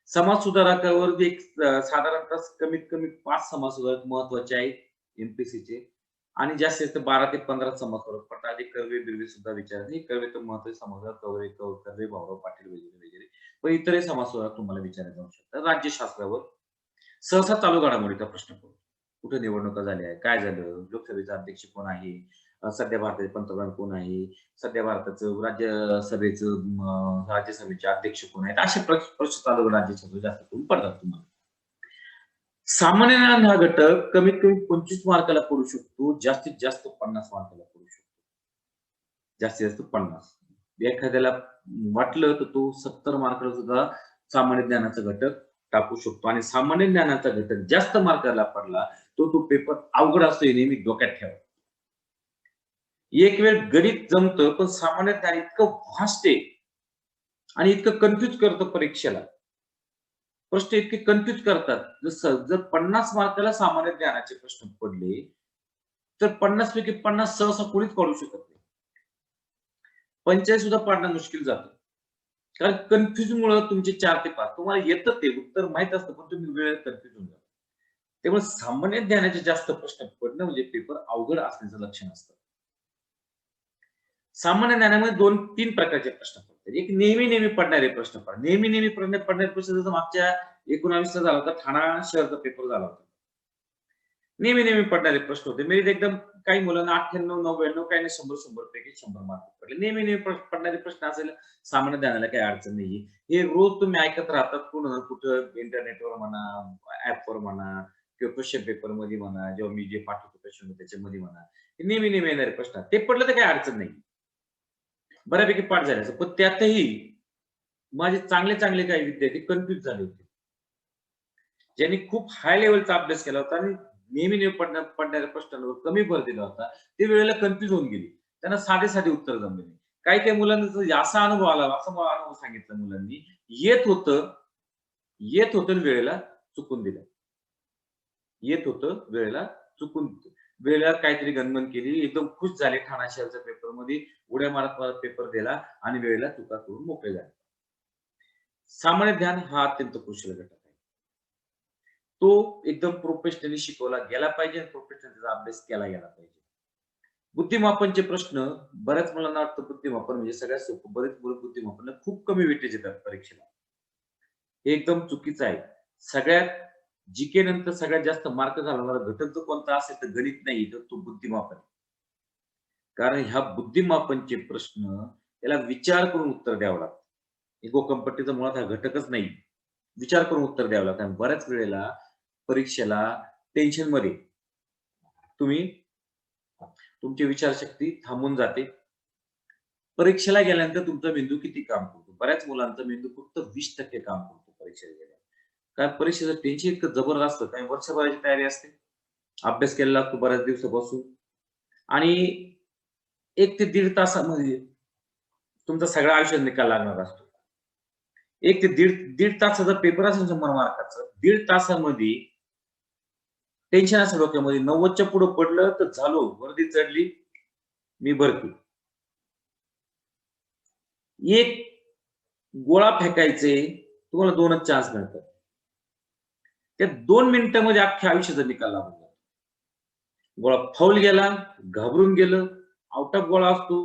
समाज सुधारकावर एक साधारणतः कमीत कमी 5 समाज सुधारक महत्त्वाचे आहेत एम-पी-एस-सीचे आणि जास्तीत जास्त 12 ते 15 समाज सुधारक पडतात. आधी कर्वे-बिर्वे सुद्धा विचारत नाही. कर्वे तर महत्त्वाचे समाज सुधारक कर्वे, भाऊराव पाटील वगैरे, वगैरे. पण इतरही समाज सुधारक तुम्हाला विचारले जाऊ शकतात. राज्यशास्त्रावर सहसा चालू घडामोडीचा प्रश्न पडतो. कुठे निवडणुका झाल्या? काय झालं? लोकसभेचा अध्यक्ष कोण आहे? सध्या भारताचे पंतप्रधान कोण आहे? सध्या भारताचं राज्यसभेचं राज्यसभेचे अध्यक्ष कोण आहेत? असे प्रश्न चालू राज्यसभेत जास्त करून पडतात तुम्हाला. सामान्य ज्ञान हा घटक कमीत कमी 25 मार्काला पडू शकतो. जास्तीत जास्त 50 मार्काला पडू शकतो. जास्तीत जास्त 50. एखाद्याला वाटलं तर तो 70 मार्काला सुद्धा सामान्य ज्ञानाचा घटक टाकू शकतो आणि सामान्य ज्ञानाचा घटक जास्त मार्काला पडला, तो पेपर अवघड असतो हे नेहमी डोक्यात ठेवा. एक वेळ गणित जमतं, पण सामान्य ज्ञान इतकं व्हास्ट आहे आणि इतकं कन्फ्यूज करतं परीक्षेला. प्रश्न इतके कन्फ्यूज करतात. जर 50 मार्काला सामान्य ज्ञानाचे प्रश्न पडले, तर 50 पैकी 50 सहसा कोणीच काढू शकत नाही. 45 सुद्धा पाडणं मुश्किल जातं. कारण कन्फ्युजनमुळे तुमचे 4 ते 5 तुम्हाला येतं ते उत्तर माहीत असतं, पण तुम्ही वेळेत कन्फ्यूज होऊन जाता. त्यामुळे सामान्य ज्ञानाचे जास्त प्रश्न पडणं म्हणजे पेपर अवघड असण्याचं लक्षण असतं. सामान्य ज्ञानामध्ये 2-3 प्रकारचे प्रश्न पडतात. एक नेहमी पडणारे प्रश्न पडतात. नेहमी पडणारे प्रश्न जसं मागच्या 19 ला झाला होता, ठाणा शहरचा पेपर झाला होता. नेहमी पडणारे प्रश्न होते. मी एकदम काही मुलांना 98, 99 काही नाही 100 पैकी 100 मार्क पडले. नेहमी पडणारे प्रश्न असेल सामान्य ज्ञानाला काही अडचण नाहीये. हे रोज तुम्ही ऐकत राहतात कुठं ना कुठं इंटरनेटवर म्हणा, ॲपवर म्हणा किंवा क्वेश्चन पेपरमध्ये म्हणा, जेव्हा मी जे पाठवतो क्वेश्चन त्याच्यामध्ये म्हणा. हे नेहमी येणारे प्रश्न. ते पडलं तर काही अडचण नाही. बऱ्यापैकी पाठ झाले पण त्यातही माझे चांगले काही विद्यार्थी कन्फ्यूज झाले होते. ज्यांनी खूप हाय लेव्हलचा अभ्यास केला होता आणि नेहमी पडणाऱ्या प्रश्नांवर कमी भर दिला होता, ते वेळेला कन्फ्यूज होऊन गेले. त्यांना साधे उत्तर जमले नाही. काही मुलांना तर असा अनुभव आला, असा मला अनुभव सांगितला मुलांनी, येत होतं आणि वेळेला चुकून दिलं. येत होतं, वेळेला चुकून वेळेला काहीतरी गणगण केली, एकदम खुश झाले ठाणा शहरच्या पेपरमध्ये, उड्या मारत पेपर दिला आणि वेळेला चुका करून मोकळे झाले. सामान्य ज्ञान हा अत्यंत क्रुशियल घटक आहे. तो एकदम प्रोफेशनली शिकवला गेला पाहिजे आणि प्रोफेशनल त्याचा अभ्यास केला गेला पाहिजे. बुद्धिमापनचे प्रश्न बऱ्याच मुलांना वाटतं बुद्धिमापन म्हणजे सगळ्यात सोपं. बरेच मुलं बुद्धिमापनला खूप कमी वेटेज येतात परीक्षेला. हे एकदम चुकीचं आहे. सगळ्यात जी नंतर सगळ्यात जास्त मार्क घालवणारा घटक जर कोणता असेल तर गणित नाही तर तो बुद्धिमापन. कारण ह्या बुद्धिमापनचे प्रश्न त्याला विचार करून उत्तर द्यावं लागतं. इगो कंपट्टीचा मुळात हा घटकच नाही. विचार करून उत्तर द्यावं लागतं आणि बऱ्याच वेळेला परीक्षेला टेन्शनमध्ये तुम्ही तुमची विचारशक्ती थांबून जाते. परीक्षेला गेल्यानंतर तुमचा मेंदू किती काम करतो? बऱ्याच मुलांचा मेंदू फक्त 20% काम करतो परीक्षेला गेल्यावर. कारण परीक्षेचं टेन्शन इतकं जबरदस्त कारण वर्षभराची तयारी असते. अभ्यास केलेला असतो बऱ्याच दिवसापासून आणि 1 ते 1.5 तासामध्ये तुमचा सगळा आयुष्याचा निकाल लागणार असतो. 1 ते दीड तासाचा पेपर असेल 100 मार्काचा, 1.5 तासामध्ये टेन्शन असेल डोक्यामध्ये 90च्या पुढे पडलं तर झालो, वर्दी चढली, मी भरती. एक गोळा फेकायचे, तुम्हाला 2च चान्स मिळतात. त्या 2 मिनिटांमध्ये अख्ख्या आयुष्याचा निकाल लागून जातो. गोळा फाऊल गेला, घाबरून गेलं, आउट ऑफ गोळा असतो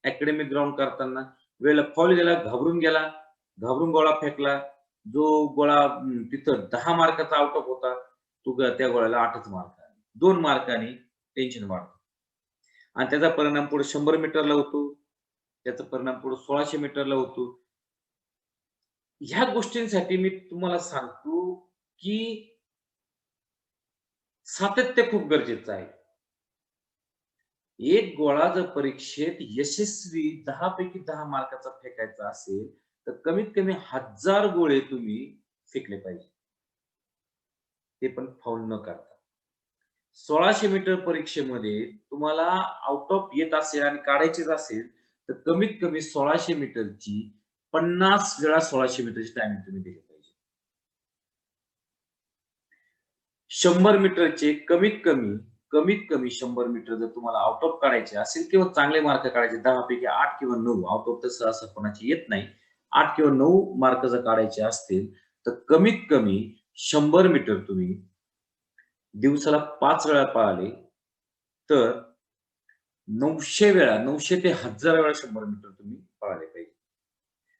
अकॅडमिक ग्राउंड करताना. वेळेला फाऊल गेला, घाबरून गोळा फेकला. जो गोळा तिथं 10 मार्काचा आउट ऑफ होता, त्या गोळ्याला 8च मार्क आले. 2 मार्कांनी टेन्शन वाढतं. आणि त्याचा परिणाम पुढे 100 मीटरला होतो. त्याचा परिणाम पुढे 1600 मीटरला होतो. ह्या गोष्टींसाठी मी तुम्हाला सांगतो, की सातत्य खूप गरजेचं आहे. एक गोळा जर परीक्षेत यशस्वी 10 पैकी 10 मार्काचा फेकायचा असेल, तर कमीत कमी 1000 गोळे तुम्ही फेकले पाहिजे. ते पण फाऊल न करता. 1600 मीटर परीक्षेमध्ये तुम्हाला आउट ऑफ येत असेल आणि काढायचीच असेल, तर कमीत कमी 1600 मीटरची 50 वेळा 1600 मीटरची टायमिंग तुम्ही दिली पाहिजे. 100 मीटरचे कमीत कमी 100 मीटर जर तुम्हाला आउट ऑफ काढायचे असेल किंवा चांगले मार्क काढायचे 10 पैकी 8 किंवा 9 आउट ऑफ तर सहसा कोणाची येत नाही. 8 किंवा 9 मार्क जर काढायचे असतील, तर कमीत कमी 100 मीटर तुम्ही दिवसाला 5 वेळा पळाले, तर 900 वेळा 900 ते 1000 वेळा 100 मीटर तुम्ही पळाले पाहिजे.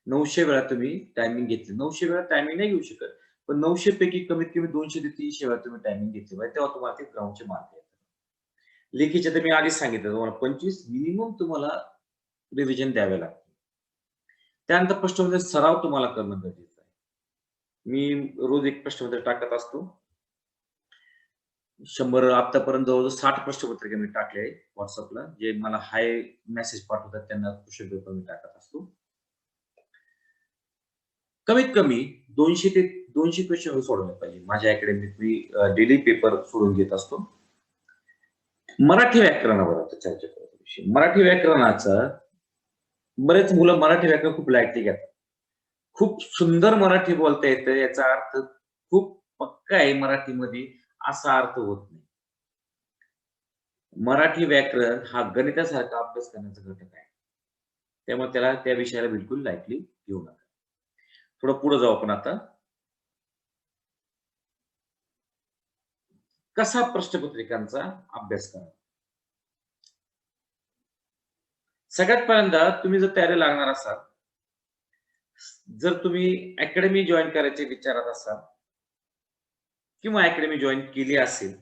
900 वेळा तुम्ही टायमिंग घेतली. 900 वेळा टायमिंग नाही घेऊ शकत. पण 900 पैकी कमीत कमी 200 ते 300 वेळा तुम्ही टायमिंग घेतली पाहिजे. तेव्हा तुम्हाला ते ग्राउंडचे मार्क येतात. लेखीचे तर मी आधीच सांगितलं तुम्हाला 25 मिनिमम तुम्हाला रिव्हिजन द्यावे लागते. त्यानंतर प्रश्नोत्तर सराव तुम्हाला करणं गरजेचं आहे. मी रोज एक प्रश्नोत्तर टाकत असतो. 100 आतापर्यंत जवळ-जवळ 60 प्रश्नपत्रिका मी टाकले आहे WhatsAppला. जे मला हाय मेसेज पाठवतात त्यांना क्वेश्चन पेपर मी टाकत असतो. कमीत कमी 200 ते 200 क्वेश्चन सोडवले पाहिजे. माझ्या अकॅडमीत मी डेली पेपर सोडून घेत असतो. मराठी व्याकरणावर आता चर्चा करू. मराठी व्याकरणाचा बरेच मुलं मराठी व्याकरण खूप लाईटली घेतात. खूप सुंदर मराठी बोलता येतं याचा अर्थ खूप पक्का आहे मराठीमध्ये असा अर्थ होत नाही. मराठी व्याकरण हा गणितासारखा अभ्यास करण्याचा घटक आहे. त्यामुळे त्याला त्या विषयाला बिलकुल लाईटली घेऊ नका. थोडं पुढे जाऊ आपण आता. कसा प्रश्नपत्रिकांचा अभ्यास करा. सगळ्यात पहिल्यांदा तुम्ही जर तयारी लागणार असाल, जर तुम्ही अकॅडमी जॉइन करायचे विचारात असाल किंवा अकॅडमी जॉइन केली असेल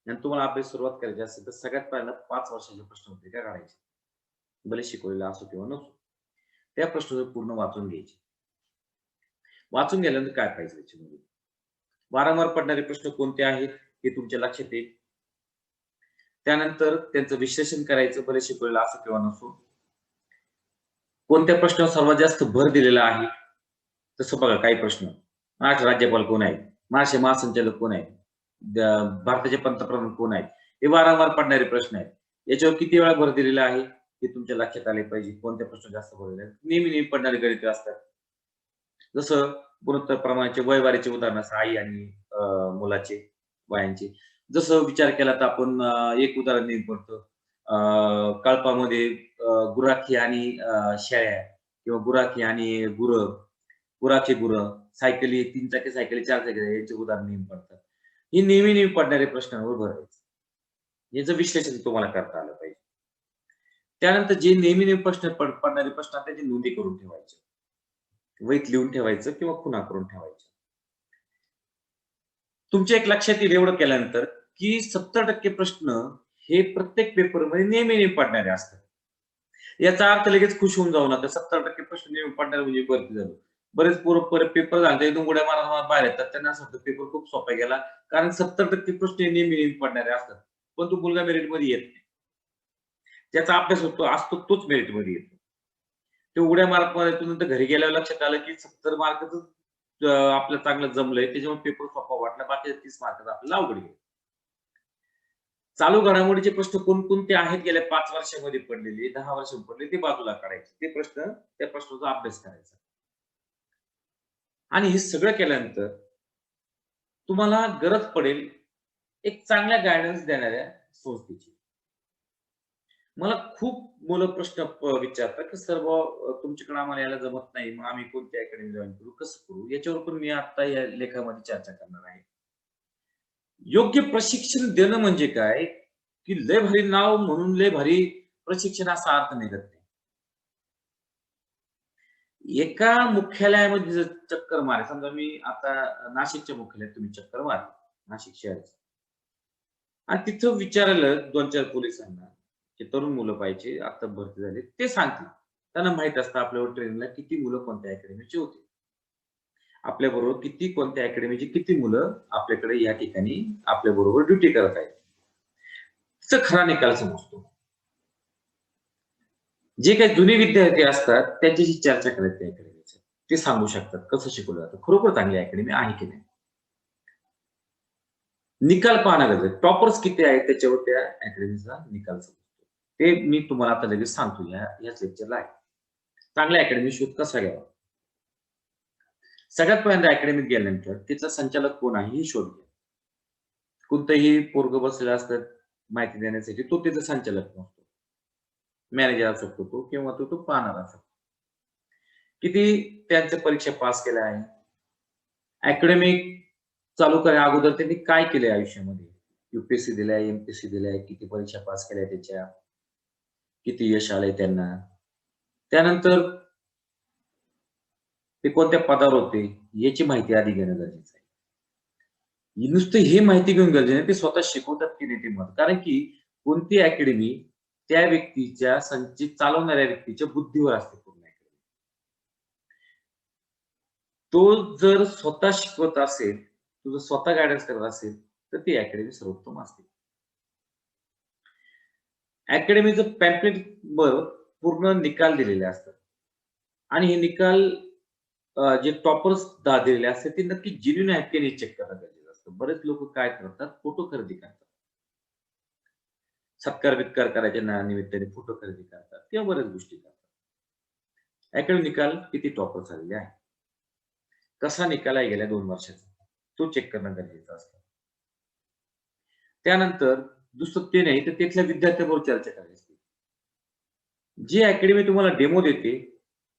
आणि तुम्हाला अभ्यास सुरुवात करायची असेल, तर सगळ्यात पहिल्यांदा 5 वर्षाची प्रश्नपत्रिका काढायची. भले शिकवलेला असो किंवा नसो. त्या प्रश्नोत्तर पूर्ण वाचून घ्यायचे. वाचून गेल्यानंतर काय पाहिजे त्याच्यामध्ये? वारंवार पडणारे प्रश्न कोणते आहेत हे तुमच्या लक्षात येईल. त्यानंतर त्यांचं विश्लेषण करायचं, भले शिकवलेलं असो किंवा नसो. कोणत्या प्रश्नावर सर्वात जास्त भर दिलेला आहे? तसं बघा काही प्रश्न. महाराष्ट्र राज्यपाल कोण आहेत? महाराष्ट्र महासंचालक कोण आहेत? भारताचे पंतप्रधान कोण आहेत? हे वारंवार पडणारे प्रश्न आहेत. याच्यावर किती वेळा भर दिलेला आहे हे तुमच्या लक्षात आले पाहिजे. कोणत्या प्रश्न जास्त भर दिले नेहमी पडणारे गणित असतात. जसं गुणोत्तर प्रमाणाचे वयवारीचे उदाहरण असं आई आणि मुलाचे वयांचे. जसं विचार केला तर आपण एक उदाहरण नेहमी पडतं. कळपामध्ये गुराखी आणि शेळ्या किंवा गुराखी आणि गुरं, गुराखी गुरं, सायकली 3 चाकी सायकली, 4 चाकी यांचे उदाहरण नेहमी पडतात. हे नेहमी पडणारे प्रश्नांवर भर द्यायचं. याचं विश्लेषण तुम्हाला करता आलं पाहिजे. त्यानंतर जे नेहमी प्रश्न पडणारे प्रश्न आहेत त्याची नोंदी करून ठेवायच्या. वहीत लिहून ठेवायचं किंवा खुणा करून ठेवायच्या. तुमच्या एक लक्षात येईल एवढं केल्यानंतर, की 70% प्रश्न हे प्रत्येक पेपरमध्ये नेहमी पडणारे असतात. याचा अर्थ लगेच खुश होऊन जाऊ नका. 70% प्रश्न नेहमी पडणारे म्हणजे भरती झालं. बरेच पोरं परत पेपर झाले एकदम उड्या मारत बाहेर येतात. त्यांना असं वाटतं पेपर खूप सोपा गेला. कारण 70% प्रश्न नेहमी पडणारे असतात. पण तो मुलगा मेरिटमध्ये येत नाही. त्याचा अभ्यास होतो असतो तोच मेरिटमध्ये येतो. ते उड्या मारत नंतर घरी गेल्यावर लक्षात आलं, की 70 मार्काचं आपलं चांगलं जमलंय. त्याच्यामुळे पेपर सोपा वाटला. बाकीचे 30 मार्काचं आपल्याला अवघड गेलं. चालू घडामोडीचे प्रश्न कोणकोणते आहेत गेल्या 5 वर्षामध्ये पडलेले, 10 वर्षांमध्ये पडले ते बाजूला काढायचे. ते प्रश्न त्या प्रश्नाचा अभ्यास करायचा. आणि हे सगळं केल्यानंतर तुम्हाला गरज पडेल एक चांगल्या गाईडन्स देणाऱ्या संस्थेची. मला खूप मुलं प्रश्न विचारतात, की "सर तुमच्याकडे आम्हाला यायला जमत नाही. मग आम्ही कोणती अकॅडमी जॉइन करू? कसं करू?" याच्यावर पण मी आता या लेखामध्ये चर्चा करणार आहे. योग्य प्रशिक्षण देणं म्हणजे काय, की लय भारी नाव म्हणून लय भारी प्रशिक्षण असा अर्थ निघत नाही. एका मुख्यालयामध्ये जर चक्कर मारा, समजा मी आता नाशिकच्या मुख्यालयात तुम्ही चक्कर मारली, नाशिक शहराचं. आणि तिथं विचारलं 2-4 पोलिसांना, की तरुण मुलं पाहिजे, आता भरती झाली. ते सांगतील. त्यांना माहीत असतं आपल्यावर ट्रेनिंगला किती मुलं कोणत्या अकॅडमीची होती. आपल्याबरोबर कोणत्या अकॅडमीची किती मुलं आपल्याकडे या ठिकाणी आपल्याबरोबर ड्युटी करत आहेत. तिचा खरा निकाल समजतो. जे काही जुने विद्यार्थी असतात त्यांच्याशी चर्चा करायची त्या अकॅडमीची. ते सांगू शकतात कसं शिकवलं जातं. खरोखर चांगली अकॅडमी आहे की नाही. निकाल पाहणं गरजेचं. टॉपर्स किती आहेत त्याच्यावर त्या अकॅडमीचा निकाल समजतो. ते मी तुम्हाला आता लगेच सांगतो याच लेक्चरला आहे. चांगल्या अकॅडमी शोध कसा घ्यावा? सगळ्यात पहिल्यांदा अकॅडमीत गेल्यानंतर त्याचा संचालक कोण आहे हे शोध घ्या. कोणतंही पोरगं बसलेलं असतं माहिती देण्यासाठी, तो त्याचा संचालक नसतो. मॅनेजर असू शकतो तो किंवा तो पाहणारा असतो. किती त्यांच्या परीक्षा पास केल्या आहे? अकॅडमिक चालू करण्या अगोदर त्यांनी काय केलंय आयुष्यामध्ये? यूपीएससी दिलाय, एमपीएससी दिलाय, किती परीक्षा पास केल्या त्याच्या, किती यश आलंय त्यांना. त्यानंतर ते कोणत्या पदावर होते याची माहिती आधी घेणं गरजेचं आहे. नुसतं हे माहिती घेऊन गरजेचं नाही, ते स्वतः शिकवतात की नाही ते महत्त्वाचं. कारण की कोणती अकॅडमी त्या व्यक्तीच्या संचित चालवणाऱ्या व्यक्तीच्या बुद्धीवर असते पूर्ण अकॅडमी. तो जर स्वतः शिकवत असेल, तो जर स्वतः गाईडन्स करत असेल, तर ती अकॅडमी सर्वोत्तम असते. अकॅडमीचं पॅम्पलेटवर पूर्ण निकाल दिलेले असतात आणि हे निकाल जे टॉपर्स दिलेले असतात ते नक्की जेन्युइन आहेत की नाही चेक करणं गरजेचं असतं. बरेच लोक काय करतात, फोटो खरेदी करतात. सत्कार-बित्कार करायच्या निमित्ताने फोटो खरेदी करतात किंवा बऱ्याच गोष्टी करतात. अकॅडमी निकाल किती टॉपर्स आलेले आहे. कसा निकाल आहे गेल्या 2 वर्षाचा, तो चेक करणं गरजेचं असतं. त्यानंतर दुसरं ते नाही तर तिथल्या विद्यार्थ्यांबरोबर चर्चा करायची असते. जी अकॅडमी तुम्हाला डेमो देते,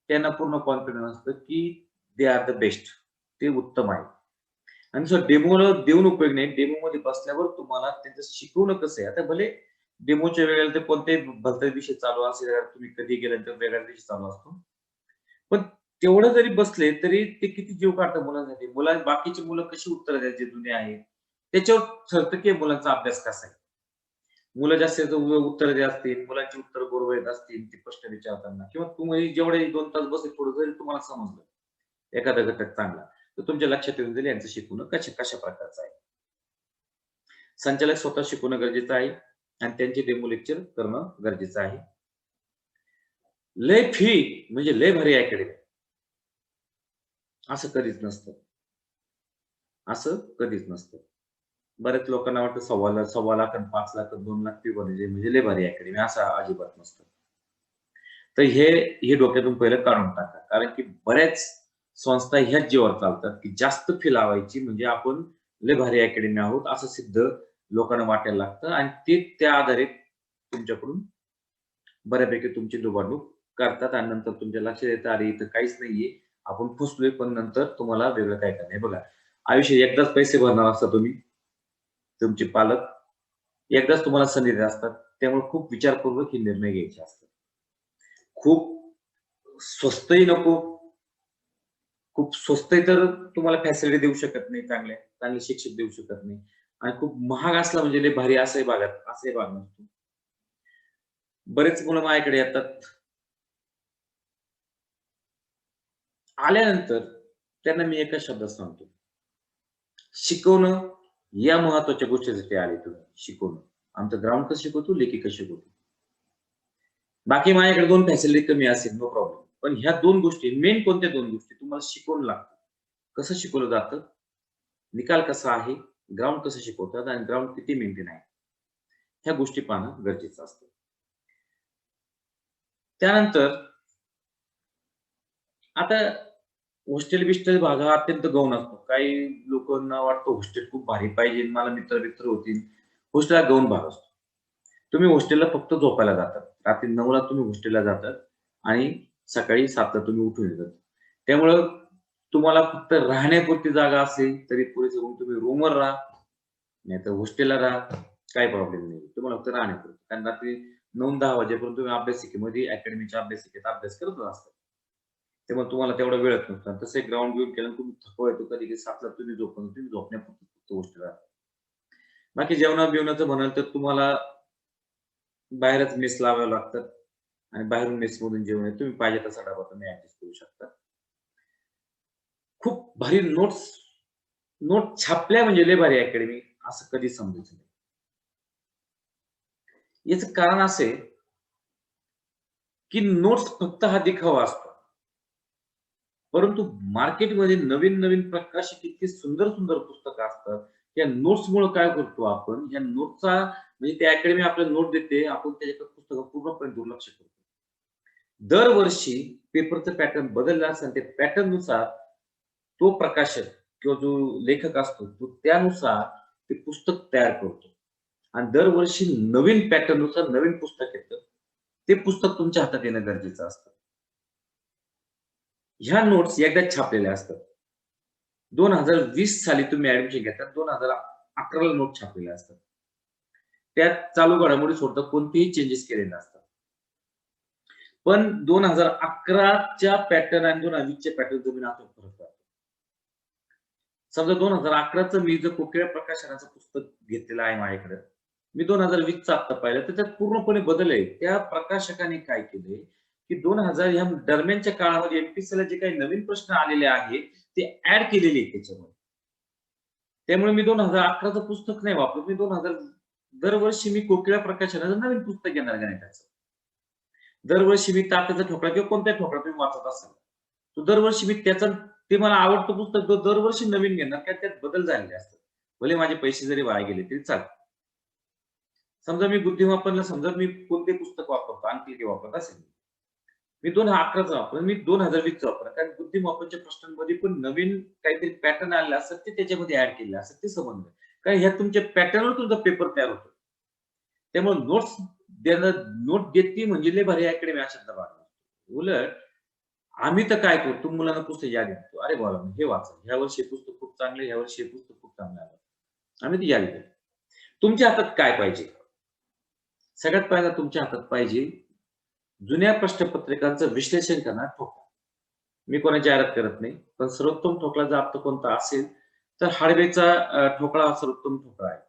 त्यांना पूर्ण कॉन्फिडन्स असतं की दे आर द बेस्ट. ते उत्तम आहे. आणि जर डेमोला देऊन उपयोग नाही. डेमोमध्ये बसल्यावर तुम्हाला त्यांचं शिकवणं कसं आहे. आता भले डेमोच्या वेळेला ते कोणत्याही भलताच विषय चालू असेल, तुम्ही कधी गेल्यानंतर वेगळाच विषय चालू असतो. पण तेवढं जरी बसले, तरी ते किती जीव काढतात मुलांसाठी. बाकीची मुलं कशी उत्तरं द्यायची जे जुने आहेत, त्याच्यावर ठरतं की मुलांचा अभ्यास कसा आहे. मुलं जास्त उत्तरं देत असतील, मुलांची उत्तरं बरोबर येत असतील, ते प्रश्न विचारताना किंवा तुम्ही जेवढे 2 तास बसले थोडं जरी तुम्हाला समजलं, एखादा घटक चांगला, तर तुमच्या लक्षात येऊन जाईल यांचं शिकवणं कशा प्रकारचं आहे. संचालक स्वतः शिकवणं गरजेचं आहे आणि त्यांचे डेमो लेक्चर करणं गरजेचं आहे. लय फी म्हणजे लय भारी अकॅडमी. असं कधीच नसतं. असं कधीच नसतं. बऱ्याच लोकांना वाटतं 1.25 लाख आणि 5 लाख, 2 लाख फी भरायची म्हणजे लय भारी अकॅडमी असं अजिबात नसतं. तर हे डोक्यातून पहिलं काढून टाका. कारण की बऱ्याच संस्था ह्याच जीवावर चालतात, की जास्त फी लावायची म्हणजे आपण लय भारी अकॅडमी आहोत असं सिद्ध लोकांना वाटायला लागतं आणि ते त्या आधारे तुमच्याकडून बऱ्यापैकी तुमची लुबाडणूक करतात आणि नंतर तुमच्या लक्षात येतं, "अरे, इथं काहीच नाहीये. आपण फसलोय." पण नंतर तुम्हाला वेगळं काय करणार आहे. बघा, आयुष्यात एकदाच पैसे भरणार असता तुम्ही, तुमचे पालक. एकदाच तुम्हाला संधी देत असतात. त्यामुळे खूप विचारपूर्वक हे निर्णय घ्यायचे असतात. खूप स्वस्तही नको, खूप स्वस्तही तर तुम्हाला फॅसिलिटी देऊ शकत नाही चांगल्या, चांगले शिक्षक देऊ शकत नाही आणि खूप महाग असला म्हणजे लय भारी असंही भाग नसतो. बरेच मुलं माझ्याकडे येतात. आल्यानंतर त्यांना मी एका शब्दात सांगतो, शिकवणं या महत्त्वाच्या गोष्टीसाठी आले तुम्ही, शिकवणं. आमचं ग्राउंड कसं शिकवतो, लेखी कसं शिकवतो. बाकी माझ्याकडे 2 फॅसिलिटी कमी असेल, नो प्रॉब्लेम. पण ह्या 2 गोष्टी मेन कोणत्या 2 गोष्टी तुम्हाला शिकवणं लागतं. कसं शिकवलं जातं, निकाल कसा आहे, ग्राउंड कसं शिकवतात आणि ग्राउंड किती मेंटेन आहे. ह्या गोष्टी पाहणं गरजेचं असतं. त्यानंतर आता हॉस्टेल-बिस्टेल भाग हा अत्यंत गौण असतो. काही लोकांना वाटतं हॉस्टेल खूप भारी पाहिजे, मला मित्र-बित्र होतील. हॉस्टेल हा गौण भाग असतो. तुम्ही हॉस्टेलला फक्त झोपायला जातात. रात्री 9:00ला तुम्ही हॉस्टेलला जातात आणि सकाळी 7:00ला तुम्ही उठून येतात. त्यामुळं तुम्हाला फक्त राहण्यापुरती जागा असेल, तरी पुरेसं रूम तुम्ही रूमवर राहा, नाहीतर हॉस्टेलला राहा. काही प्रॉब्लेम नाही. तुम्हाला फक्त राहण्यापुरतं. कारण रात्री 9-10 वाजेपर्यंत तुम्ही अभ्यासिकेमध्ये अकॅडमीच्या अभ्यासिकेत अभ्यास करतच असता. त्यामुळे तुम्हाला तेवढा वेळच नसतो. आणि तसं ग्राउंड घेऊन केल्यानंतर तुम्ही थकवा येतो. कधी-कधी 7:00ला तुम्ही झोपण्यापुरतं फक्त हॉस्टेलला राहता. बाकी जेवणा-बिवणाचं म्हणाल तर तुम्हाला बाहेरच मेस लावाव्या लागतात आणि बाहेरून मेसमधून जेवण आहे. तुम्ही पाहिजे तसा डबा तुम्ही ॲडजस्ट करू शकता. खूप भारी नोट छापल्या म्हणजे लय भारी अकॅडमी असं कधीच समजायचं नाही. याचं कारण असं आहे, की नोट्स फक्त हा दिखावा असतो. परंतु मार्केटमध्ये नवीन-नवीन प्रकारची इतकी सुंदर-सुंदर पुस्तकं असतात, या नोट्समुळे काय करतो आपण, या नोट्सचा म्हणजे ती अकॅडमी आपल्याला नोट देते, आपण त्याच्याकडे पुस्तकं पूर्णपणे दुर्लक्ष करतो. दरवर्षी पेपरचं पॅटर्न बदललं असेल, ते पॅटर्ननुसार तो प्रकाशक किंवा जो लेखक असतो, तो त्यानुसार ते पुस्तक तयार करतो आणि दरवर्षी नवीन पॅटर्ननुसार नवीन पुस्तक येतं. ते पुस्तक तुमच्या हातात येणं गरजेचं असतं. ह्या नोट्स एकदाच छापलेल्या असतात. 2020 साली तुम्ही ॲडमिशन घेतात, 2011 ला नोट छापलेल्या असतात. त्यात चालू घडामोडी सोडता कोणतेही चेंजेस केलेले नसतात. पण 2011 च्या पॅटर्न आणि 2020 च्या पॅटर्न जमीन आसमान फरक आहे. समजा 2011 चं मी जर कोकिळा प्रकाशनाचं पुस्तक घेतलेलं आहे माझ्याकडे. मी 2020 चं आत्ता पाहिलं, तर त्यात पूर्णपणे बदल आहे. त्या प्रकाशकाने काय केलंय, की 2000 ह्या दरम्यानच्या काळामध्ये एम-पी-एस-सीला जे काही नवीन प्रश्न आलेले आहेत, ते ॲड केलेले आहेत त्याच्यामध्ये. त्यामुळे मी 2011 चं पुस्तक नाही वापरत. मी 2000 दरवर्षी मी कोकिळा प्रकाशनाचं नवीन पुस्तक घेणार गणिताचं. दरवर्षी मी तात्याचा ठोकळा किंवा कोणताही ठोकळा तुम्ही वाचत असाल, तर दरवर्षी मी त्याचा ते मला आवडतं पुस्तक दरवर्षी नवीन घेणार, कारण त्यात बदल झालेले असतात. भले माझे पैसे जरी वाया गेले तरी चालतं. समजा मी बुद्धिमापनला समजा मी कोणते पुस्तक वापरतो, अंकलिपी वापरत असेल. मी 2011 चं वापरेन, मी 2020 चं वापरेन. कारण बुद्धिमापनच्या प्रश्नांमध्ये पण नवीन काहीतरी पॅटर्न आलेले असतात, ते त्याच्यामध्ये ॲड केलेले असतात. ते समजलं. कारण ह्या तुमच्या पॅटर्नवर तुमचा पेपर तयार होतो. त्यामुळे नोट्स देणं नोट देते म्हणजे लय भारी अकॅडमी हा शब्द वापरला. उलट आम्ही तर काय करतो, मुलांना पुस्तक यादी देतो. "अरे बाळांनो, हे वाचा. ह्या वर्षी हे पुस्तक खूप चांगलं आहे. ह्या वर्षी हे पुस्तक खूप चांगलं आहे." आम्ही ती यादी देतो. तुमच्या हातात काय पाहिजे? सगळ्यात पहिला तुमच्या हातात पाहिजे, जुन्या प्रश्नपत्रिकांचं विश्लेषण करणारा ठोकळा. मी कोणाची जाहिरात करत नाही. पण सर्वोत्तम ठोकळा जर आपला कोणता असेल, तर हाडवेचा ठोकळा हा सर्वोत्तम ठोकळा आहे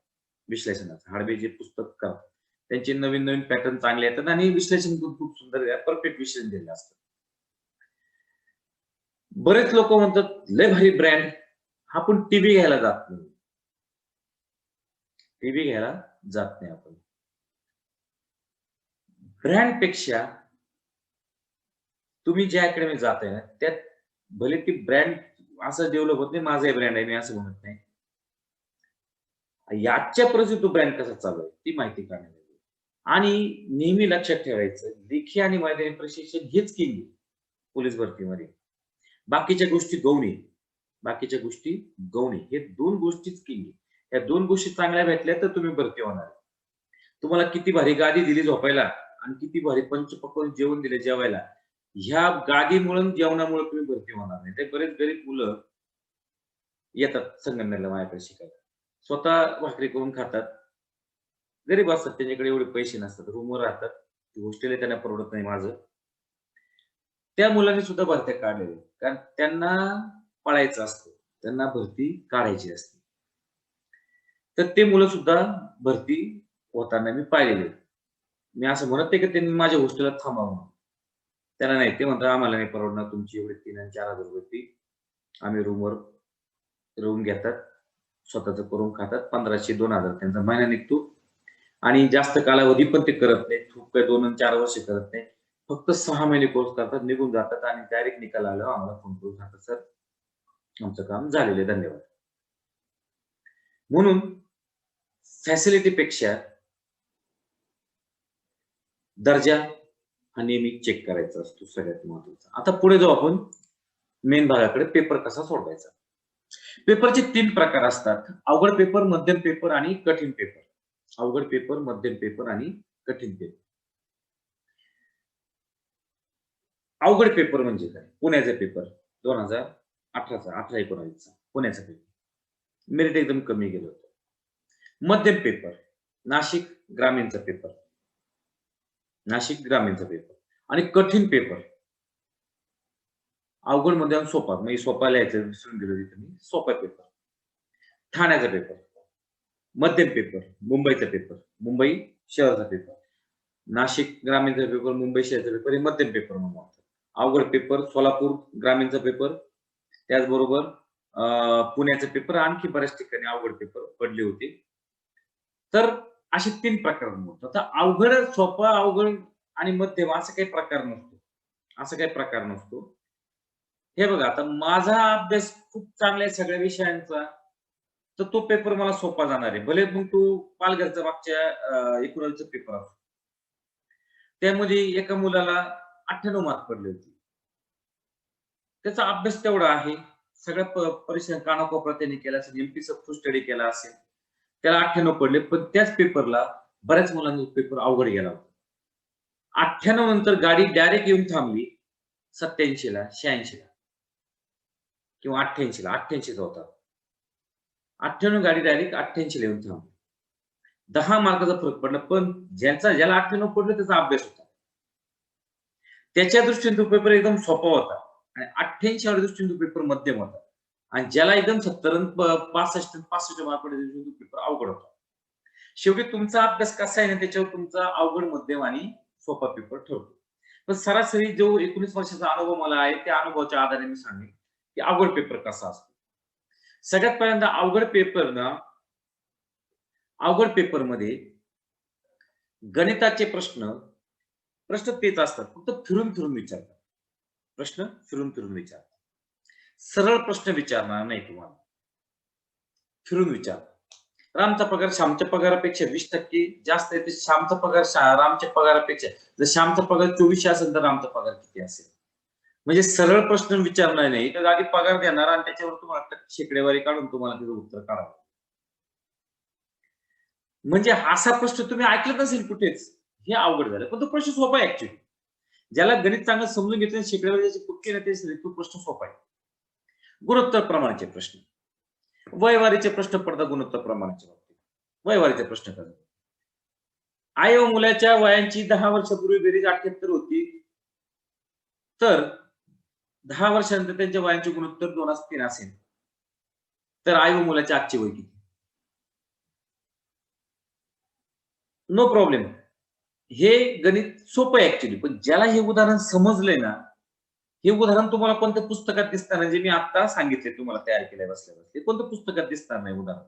विश्लेषणाचा. हाडवे जे पुस्तक करतात, त्यांचे नवीन-नवीन पॅटर्न चांगले येतात आणि विश्लेषण पण खूप सुंदर परफेक्ट विश्लेषण दिलेलं असतं. बरेच लोकं म्हणतात, "लय भारी ब्रँड." आपण टीव्ही घ्यायला जात नाही. टीव्ही घ्यायला जात नाही आपण. ब्रँडपेक्षा तुम्ही ज्या अकॅडमीत जाताय ना, त्यात भले ती ब्रँड असं डेव्हलप होत नाही, माझाही ब्रँड आहे, मी असं म्हणत नाही. आजच्या परिस्थितीत तो ब्रँड कसा चालू आहे, ती माहिती काढण्यात येते. आणि नेहमी लक्षात ठेवायचं, लेखी आणि मैदानी प्रशिक्षण हेच किंग आहे पोलीस भरतीमध्ये. बाकीच्या गोष्टी गौण आहे. बाकीच्या गोष्टी गौण आहे. हे 2 गोष्टीच किंग आहे. या 2 गोष्टी चांगल्या भेटल्या तर तुम्ही भरती होणार. तुम्हाला किती भारी गादी दिली झोपायला आणि किती भारी पंचपक्वान्न जेवण दिले जेवायला. ह्या गादीमुळे आणि जेवणामुळे तुम्ही भरती होणार नाही. ते बरेच गरीब मुलं येतात संगमनेरला माझ्याकडे शिकायला. स्वतः भाकरी करून खातात. गरीब असतात, त्यांच्याकडे एवढे पैसे नसतात. रूमवर राहतात. हॉस्टेल त्यांना परवडत नाही माझं. त्या मुलांनी सुद्धा भरत्या काढलेल्या आहेत. कारण त्यांना पळायचं असतं. त्यांना भरती काढायची असते. तर ते मुलं सुद्धा भरती होताना मी पाहिलेले आहेत. मी असं म्हणत नाही की त्यांनी माझ्या हॉस्टेलला थांबावं. त्यांना नाही. ते म्हणतात, "आम्हाला नाही परवडणार तुमची एवढी 3,000 आणि 4,000 फी. आम्ही रूमवर रूम घेतात. स्वतःचं करून खातात. 1500-2000 त्यांचा महिना निघतो आणि जास्त कालावधी पण ते करत नाहीत. खूप काही 2 आणि 4 वर्ष करत नाहीत. फक्त 6 महिने कोर्स करतात, निघून जातात आणि डायरेक्ट निकाल आल्यावर आम्हाला फोन करून सांगतात, "सर, आमचं काम झालेलं आहे. धन्यवाद." म्हणून फॅसिलिटीपेक्षा दर्जा हा नेहमी चेक करायचा असतो सगळ्यात महत्त्वाचा. आता पुढे जाऊ आपण मेन भागाकडे, पेपर कसा सोडवायचा. पेपरचे 3 प्रकार असतात. अवघड पेपर, मध्यम पेपर आणि कठीण पेपर. अवघड पेपर, मध्यम पेपर आणि कठीण पेपर. अवघड पेपर म्हणजे काय? पुण्याचा पेपर 2018चा, 18-19चा पुण्याचा पेपर. मेरिट एकदम कमी गेलं होतं. मध्यम पेपर, नाशिक ग्रामीणचा पेपर. नाशिक ग्रामीणचा पेपर आणि कठीण पेपर. अवघड मध्ये सोपा. म्हणजे सोपा लिहायचं विसरून गेलो तिथे मी. सोपा पेपर. ठाण्याचा पेपर. मध्यम पेपर, मुंबईचा पेपर. मुंबई शहराचा पेपर. नाशिक ग्रामीणचा पेपर, मुंबई शहराचा पेपर हे मध्यम पेपर म्हणून ओळखतात. अवघड पेपर, सोलापूर ग्रामीणचा पेपर, त्याचबरोबर पुण्याचा पेपर, आणखी बऱ्याच ठिकाणी अवघड पेपर पडले होते. तर असे 3 प्रकार मोडतात. तर अवघड, सोपा, अवघड आणि मध्यम असं काही प्रकार नसतो. असं काही प्रकार नसतो. हे बघा आता माझा अभ्यास खूप चांगला आहे सगळ्या विषयांचा. तर तो पेपर मला सोपा जाणार आहे. भले मग तो पालघरचा मागच्या इकॉनॉमीचा पेपर असो. त्यामध्ये एका मुलाला 98 मार्क पडले होते. त्याचा अभ्यास तेवढा आहे. सगळ्या परीक्षा कानाकोपरा त्यांनी केला असेल, एमपीचा फुल स्टडी केला असेल. त्याला 98 पडले, पण त्याच पेपरला बऱ्याच मुलांचा पेपर अवघड गेला होता. 98 नंतर गाडी डायरेक्ट येऊन थांबली 87 ला, 86 ला किंवा 88 ला. 88 चा होता. 98 गाडी डायरेक्ट 88 ला येऊन थांबली. 10 मार्काचा फरक पडला, पण ज्याला 98 पडले त्याचा अभ्यास होता. त्याच्या दृष्टीने तो पेपर एकदम सोपा होता आणि 88 च्या दृष्टीने तो पेपर मध्यम होता. आणि ज्याला एकदम 70 अन् 65 मार्क पडले तो पेपर अवघड होता. शेवटी तुमचा अभ्यास कसा आहे ना त्याच्यावर तुमचा अवघड, मध्यम आणि सोपा पेपर ठरतो. पण सरासरी जो 19 वर्षाचा अनुभव मला आहे, त्या अनुभवाच्या आधारे मी सांगेन, की अवघड पेपर कसा असतो. सगळ्यात पहिल्यांदा अवघड पेपरमध्ये गणिताचे प्रश्न तेच असतात. फक्त फिरून-फिरून विचारतात. प्रश्न फिरून-फिरून विचारतात. सरळ प्रश्न विचारणार नाही तुम्हाला. फिरून विचार. रामचा पगार श्यामच्या पगारापेक्षा 20% जास्त आहे, तर श्यामचा पगार रामच्या पगारापेक्षा, जर श्यामचा पगार 2400 असेल, तर रामचा पगार किती असेल? म्हणजे सरळ प्रश्न विचारणार नाही, तर आधी पगार देणार आणि त्याच्यावर तुम्हाला शेकडेवारी काढून तुम्हाला त्याचं उत्तर काढावं. म्हणजे असा प्रश्न तुम्ही ऐकलाच नसेल कुठेच. हे अवघड झालं. पण तो प्रश्न सोपा आहे ॲक्चुअली. ज्याला गणित चांगलं समजून घेतलं शेकड्यावर त्याची पुटकी ना तो प्रश्न सोपा आहे. गुणोत्तर प्रमाणाचे प्रश्न. वयवारीचे प्रश्न पडतात गुणोत्तर प्रमाणाच्या बाबतीत. वयवारीचे प्रश्न करतात. आई व मुलाच्या वयांची 10 वर्षापूर्वी बेरीज 78 होती. तर 10 वर्षानंतर त्यांच्या वयांचे गुणोत्तर 2:3 असेल. तर आई व मुलाचे आजचे वय किती? No problem. हे गणित सोपं आहे ॲक्चुअली. पण ज्याला हे उदाहरण समजलंय ना, हे उदाहरण तुम्हाला कोणत्या पुस्तकात दिसणार नाही, जे मी आता सांगितले तुम्हाला तयार केलंय बसल्या-बसल्या. ते कोणत्या पुस्तकात दिसणार नाही उदाहरण.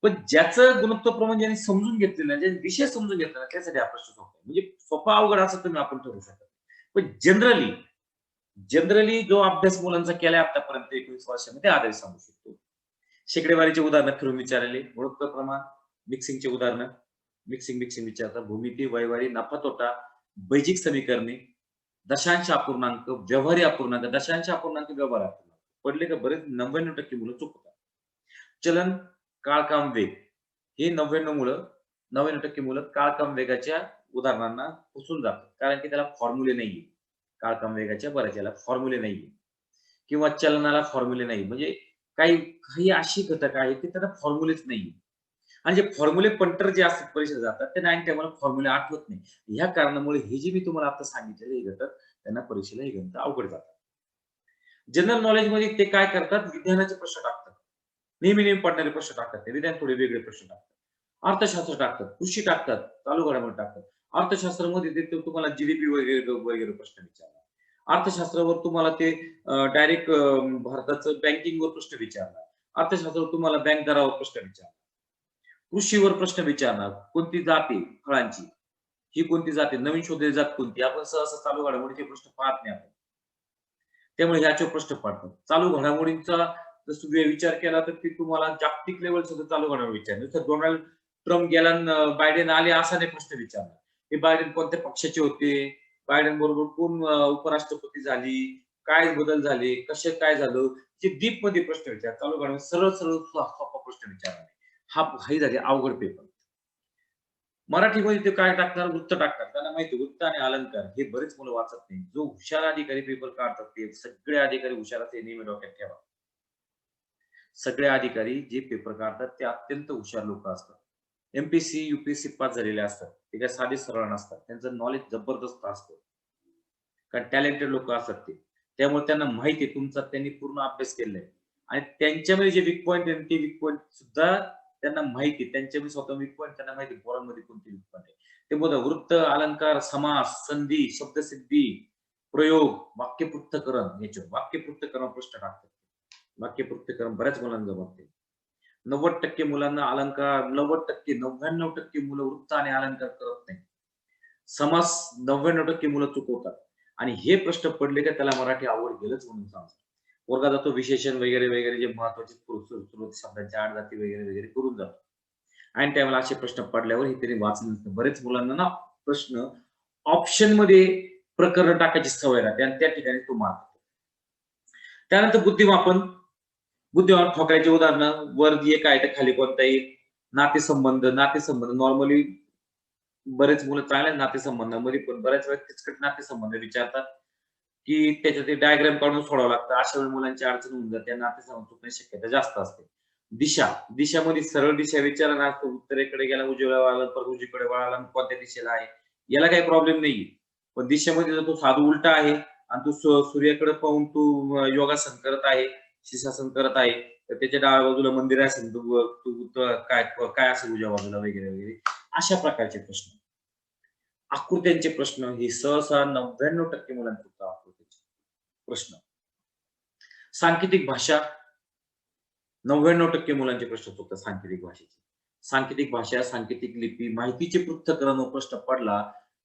पण ज्याचं गुणोत्तर प्रमाण ज्याने समजून घेतलेलं आहे, ज्याने विषय समजून घेतला ना, त्यासाठी हा प्रश्न सोपा आहे. म्हणजे सोपा अवघड असं तुम्ही आपण ठरवू शकत. पण जनरली जो अभ्यास मुलांचा केलाय आतापर्यंत 21 वर्षामध्ये ते आधारित सांगू शकतो. शेकडेवारीचे उदाहरणं फिरून विचारले, गुणोत्तर प्रमाण, मिक्सिंगचे उदाहरणं, मिक्सिंग विचारतात, भूमिती, वयवारी, नफा-तोटा, बेजिक समीकरणे, दशांश अपूर्णांक, व्यवहारी अपूर्णांक, दशांश अपूर्णांक, व्यवहार अपूर्णांक. पडले का बरेच 99% मुलं चुकतात. चलन, काळ, काम, वेग हे 99% मुलं काळ, काम, वेगाच्या उदाहरणांना फसून जातात. कारण की त्याला फॉर्म्युले नाहीये. काळ, काम, वेगाच्या बऱ्याच याला फॉर्म्युले नाहीये किंवा चलनाला फॉर्म्युले नाही. म्हणजे काही काही अशी घटक आहेत की त्यांना फॉर्म्युलेच नाहीये. आणि जे फॉर्म्युले पंटर जे असतात परीक्षेला जातात त्यांना ऐन टायमाला फॉर्म्युले आठवत नाही. ह्या कारणामुळे हे जे मी तुम्हाला आता सांगितलेले हे घटक त्यांना परीक्षेला हे गणित अवघड जातात. जनरल नॉलेजमध्ये ते काय करतात, विज्ञानाचे प्रश्न टाकतात. नेहमी पडणारे प्रश्न टाकतात. ते विज्ञान थोडे वेगळे प्रश्न टाकतात. अर्थशास्त्र टाकतात, कृषी टाकतात, चालू घडामोडी टाकतात. अर्थशास्त्रामध्ये ते तुम्हाला जीडीपी वगैरे प्रश्न विचारतात. अर्थशास्त्रावर तुम्हाला ते डायरेक्ट भारताचं बँकिंगवर प्रश्न विचारणार. अर्थशास्त्रावर तुम्हाला बँक दरावर प्रश्न विचारणार. कृषीवर प्रश्न विचारणार. कोणती जात आहे फळांची? ही कोणती जात आहे? नवीन शोधलेली जात कोणती? आपण सहसा चालू घडामोडीचे प्रश्न पाहत नाही आपण. त्यामुळे ह्याचे प्रश्न पडतात. चालू घडामोडींचा जर तुम्ही विचार केला तर ते तुम्हाला जागतिक लेव्हल सुद्धा चालू घडामोडी विचारणार. जसं डोनाल्ड ट्रम्प गेला अन् बायडेन आले असा नाही प्रश्न विचारणार. हे बायडेन कोणत्या पक्षाचे होते? बायडेन बरोबर कोण उपराष्ट्रपती झाली? काय बदल झाले? कसे काय झालं? ते डीपमध्ये प्रश्न विचारतात. चालू घडामोडी सरळ-सरळ सोपा प्रश्न विचारणार. ही झाली अवघड पेपर. मराठीमध्ये ते काय टाकणार? वृत्त टाकतात. त्यांना माहिती आहे वृत्त आणि अलंकार हे बरेच मुलं वाचत नाही. जो हुशार अधिकारी पेपर काढतात ते सगळे अधिकारी हुशार असतात हे नेहमी डोक्यात ठेवा. सगळे अधिकारी जे पेपर काढतात ते अत्यंत हुशार लोकं असतात. एमपीएससी, यूपीएससी पास झालेले असतात. ते काय साधे सरळ नसतात. त्यांचं नॉलेज जबरदस्त असतं. कारण टॅलेंटेड लोकं असतात ते. त्यामुळे त्यांना माहिती आहे तुमचा त्यांनी पूर्ण अभ्यास केलेला आहे. आणि त्यांच्यामध्ये जे वीक पॉइंट आहे ते वीक पॉइंट सुद्धा त्यांना माहिती आहे. त्यांच्यामध्ये स्वतः वीक पॉइंट त्यांना माहिती आहे पोरांमध्ये कोणते वीक पॉइंट आहे. ते बघा वृत्त, अलंकार, समास, संधी, शब्दसिद्धी, प्रयोग, वाक्यपृथक्करण याच्यावर वाक्यपृथक्करण प्रश्न टाकतात. वाक्यपृथक्करण बऱ्याच मुलांना जमत 90% मुलांना अलंकार 90% 99% मुलं वृत्त आणि अलंकार करत नाही. समास 99% मुलं चुकवतात आणि हे प्रश्न पडले का त्याला मराठी आवड गेलंच म्हणून सांगतात. वर्गात जातो, विशेषण वगैरे वगैरे जे महत्वाचे सुरुवाती शब्दांचे आड जाती वगैरे वगैरे करून जातो. आणि त्यावेळेला असे प्रश्न पडल्यावर हे त्यांनी वाचलं नसतं. बरेच मुलांना ना प्रश्न ऑप्शनमध्ये प्रकरण टाकायची सवय राहते आणि त्या ठिकाणी तो मार्क. त्यानंतर बुद्धिमापन. बुद्धिमान ठोकरायची उदाहरणं वर एक आहे तर खाली कोणता येईल. नातेसंबंध नॉर्मली बरेच मुलं चांगल्या नातेसंबंधामध्ये पण बऱ्याच वेळा किचकट नातेसंबंध विचारतात, की त्याच्यात ते डायग्राम काढून सोडावं लागतं. अशा वेळी मुलांची अडचण होऊन जाते. नातेसंबंध तुटण्याची शक्यता जास्त असते. दिशा. दिशामध्ये सरळ दिशा विचारला ना, तो उत्तरेकडे गेला, उजव्या वळाला, परत उजवीकडे वळाला आणि कोणत्या दिशेला आहे. याला काही प्रॉब्लेम नाहीये. पण दिशेमध्ये जर तो साधू उलटा आहे आणि तो सूर्याकडे पाहून तो योगासन करत आहे, शीर्षासन करत आहे, तर त्याच्या डाव्या बाजूला मंदिर असेल, काय काय असेल उजव्या बाजूला वगैरे, वगैरे. अशा प्रकारचे प्रश्न. आकृत्यांचे प्रश्न हे सहसा 99% मुलांना सुटतात आकृतीचे प्रश्न. सांकेतिक भाषा 99% मुलांचे प्रश्न सुटतात सांकेतिक भाषेचे. सांकेतिक भाषा, सांकेतिक लिपी, माहितीचे पृथ्थकरण प्रश्न पडला,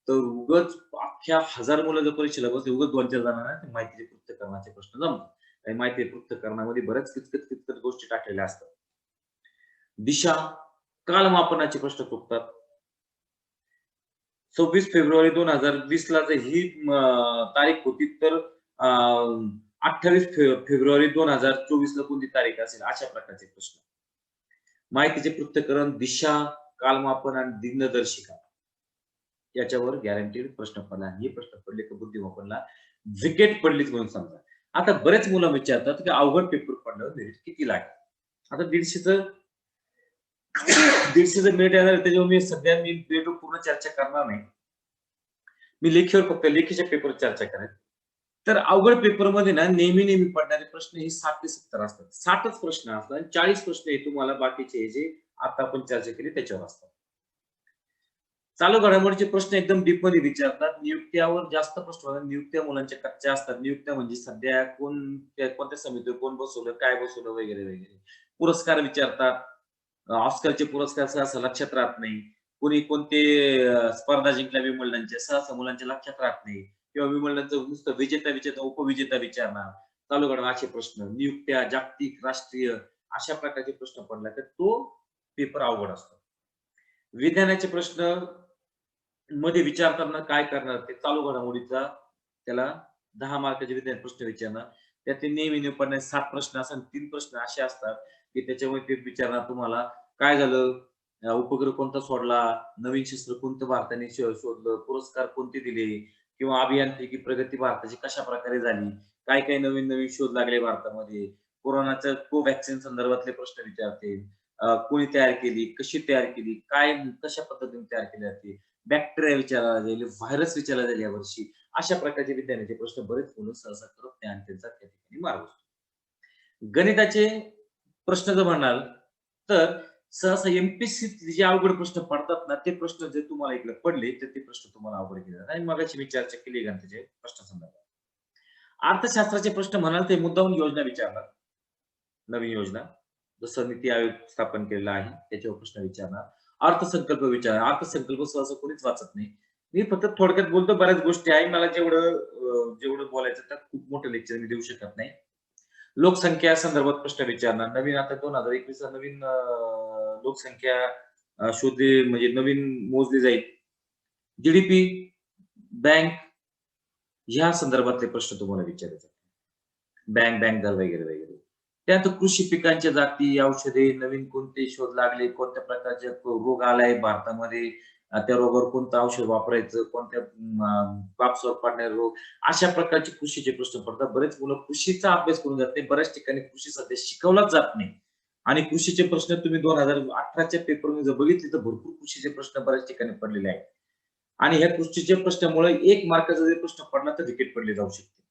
तर उगाच अख्ख्या 1000 मुलं जर परीक्षेला बसले, उगाच 2-4 जणांना ते माहितीचे पृथ्थकरणाचे प्रश्न जमतात. आणि माहिती पृथ्थकरणामध्ये बऱ्याच किचकट गोष्टी टाकलेल्या असतात. दिशा, कालमापनाचे प्रश्न सुटतात. 26 फेब्रुवारी 2020 ला जर ही तारीख होती तर 28 फेब्रुवारी 2024 ला कोणती तारीख असेल अशा प्रकारचे प्रश्न. माहितीचे पृथक्करण, दिशा, कालमापन आणि दिनदर्शिका याच्यावर गॅरंटीड प्रश्न पडला. हे प्रश्न पडले की बुद्धिमापनला विकेट पडलीच म्हणून समजा. आता बरेच मुलं विचारतात की अवघड पेपर पडल्यावर मेरिट किती लागेल? आता 150चं मेरिट येणार त्याच्यावर मी सध्या मेरिटवर पूर्ण चर्चा करणार नाही. मी लेखीवर फक्त लेखीच्या पेपरवर चर्चा करेन. तर अवघड पेपरमध्ये ना नेहमी पडणारे प्रश्न हे 60 ते 70 असतात. 60च प्रश्न असतात आणि 40 प्रश्न हे तुम्हाला बाकीचे हे जे आता आपण चर्चा केली त्याच्यावर असतात. चालू घडामोडीचे प्रश्न एकदम डीपमध्ये विचारतात. नियुक्त्यावर जास्त प्रश्न होतात. नियुक्त्या मुलांच्या कच्च्या असतात. नियुक्त्या म्हणजे सध्या कोणत्या समितीवर कोण बसवलं, काय बसवलं वगैरे, वगैरे. पुरस्कार विचारतात. ऑस्करचे पुरस्कार सहसा लक्षात राहत नाही. कोणी कोणते स्पर्धा जिंकल्या विम्बल्डनच्या सहसा मुलांच्या लक्षात राहत नाही. किंवा विम्बल्डनचं नुसतं विजेता, उपविजेता विचारणार. चालू घडामोडी असे प्रश्न. नियुक्त्या, जागतिक, राष्ट्रीय अशा प्रकारचे प्रश्न पडला तर तो पेपर अवघड असतो. विज्ञानाचे प्रश्न मध्ये विचारताना काय करणार ते चालू घडामोडीचा त्याला 10 मार्काचे विज्ञान प्रश्न विचारणार. त्यात नेहमी पडणारे 7 प्रश्न असतात 3 प्रश्न असे असतात, की त्याच्यामध्ये ते विचारणार तुम्हाला काय झालं? उपग्रह कोणता सोडला? नवीन शस्त्र कोणतं भारताने शोधलं? पुरस्कार कोणते दिले? किंवा अभियांत्रिकी प्रगती भारताची कशाप्रकारे झाली? काय नवीन शोध लागले भारतामध्ये? कोरोनाच्या कोव्हॅक्सिन संदर्भातले प्रश्न विचारतील. कोणी तयार केली? कशी तयार केली? कशा पद्धतीने तयार केली जाते? बॅक्टेरिया विचारला जाईल, व्हायरस विचारला जाईल यावर्षी. अशा प्रकारचे विज्ञानाचे प्रश्न बरेच मुलं सहसा करत नाही आणि त्यांचा त्या ठिकाणी मार्ग असतो. गणिताचे प्रश्न जर म्हणाल तर सहसा एमपीएससी जे अवघड प्रश्न पडतात ना, ते प्रश्न जर तुम्हाला इकडे पडले, तर ते प्रश्न तुम्हाला अवघड गेले जातात. आणि मगाशी मी चर्चा केली गणिताच्या प्रश्नासंदर्भात. अर्थशास्त्राचे प्रश्न म्हणाल ते मुद्दामून योजना विचारणार. नवीन योजना, जसं नीती आयोग स्थापन केलेला आहे, त्याच्यावर प्रश्न विचारणार. अर्थसंकल्प विचारणार. अर्थसंकल्प सहसा कोणीच वाचत नाही. मी फक्त थोडक्यात बोलतो, बऱ्याच गोष्टी आहे. मला जेवढं बोलायचं तर खूप मोठं लेक्चर मी देऊ शकत नाही. लोकसंख्या संदर्भात प्रश्न विचारणार. नवीन आता 2021 चा नवीन लोकसंख्या शोधली म्हणजे नवीन मोजली जाईल. जीडीपी, बँक ह्या संदर्भातले प्रश्न तुम्हाला विचारले जातील. बँक दर वगैरे, वगैरे. त्यात कृषी पिकांच्या जाती, औषधे, नवीन कोणते शोध लागले, कोणत्या प्रकारचे रोग आलाय भारतामध्ये, त्या रोगावर कोणतं औषध वापरायचं, कोणत्या कापसावर पडणारे रोग, अशा प्रकारचे कृषीचे प्रश्न पडतात. बरेच मुलं कृषीचा अभ्यास करून जात नाही. बऱ्याच ठिकाणी कृषी सध्या शिकवलाच जात नाही. आणि कृषीचे प्रश्न तुम्ही 2018च्या पेपरमध्ये जर बघितले तर भरपूर कृषीचे प्रश्न बऱ्याच ठिकाणी पडलेले आहेत. आणि ह्या कृषीच्या प्रश्नामुळे 1 मार्काचा जरी प्रश्न पडला तर विकेट पडले जाऊ शकते.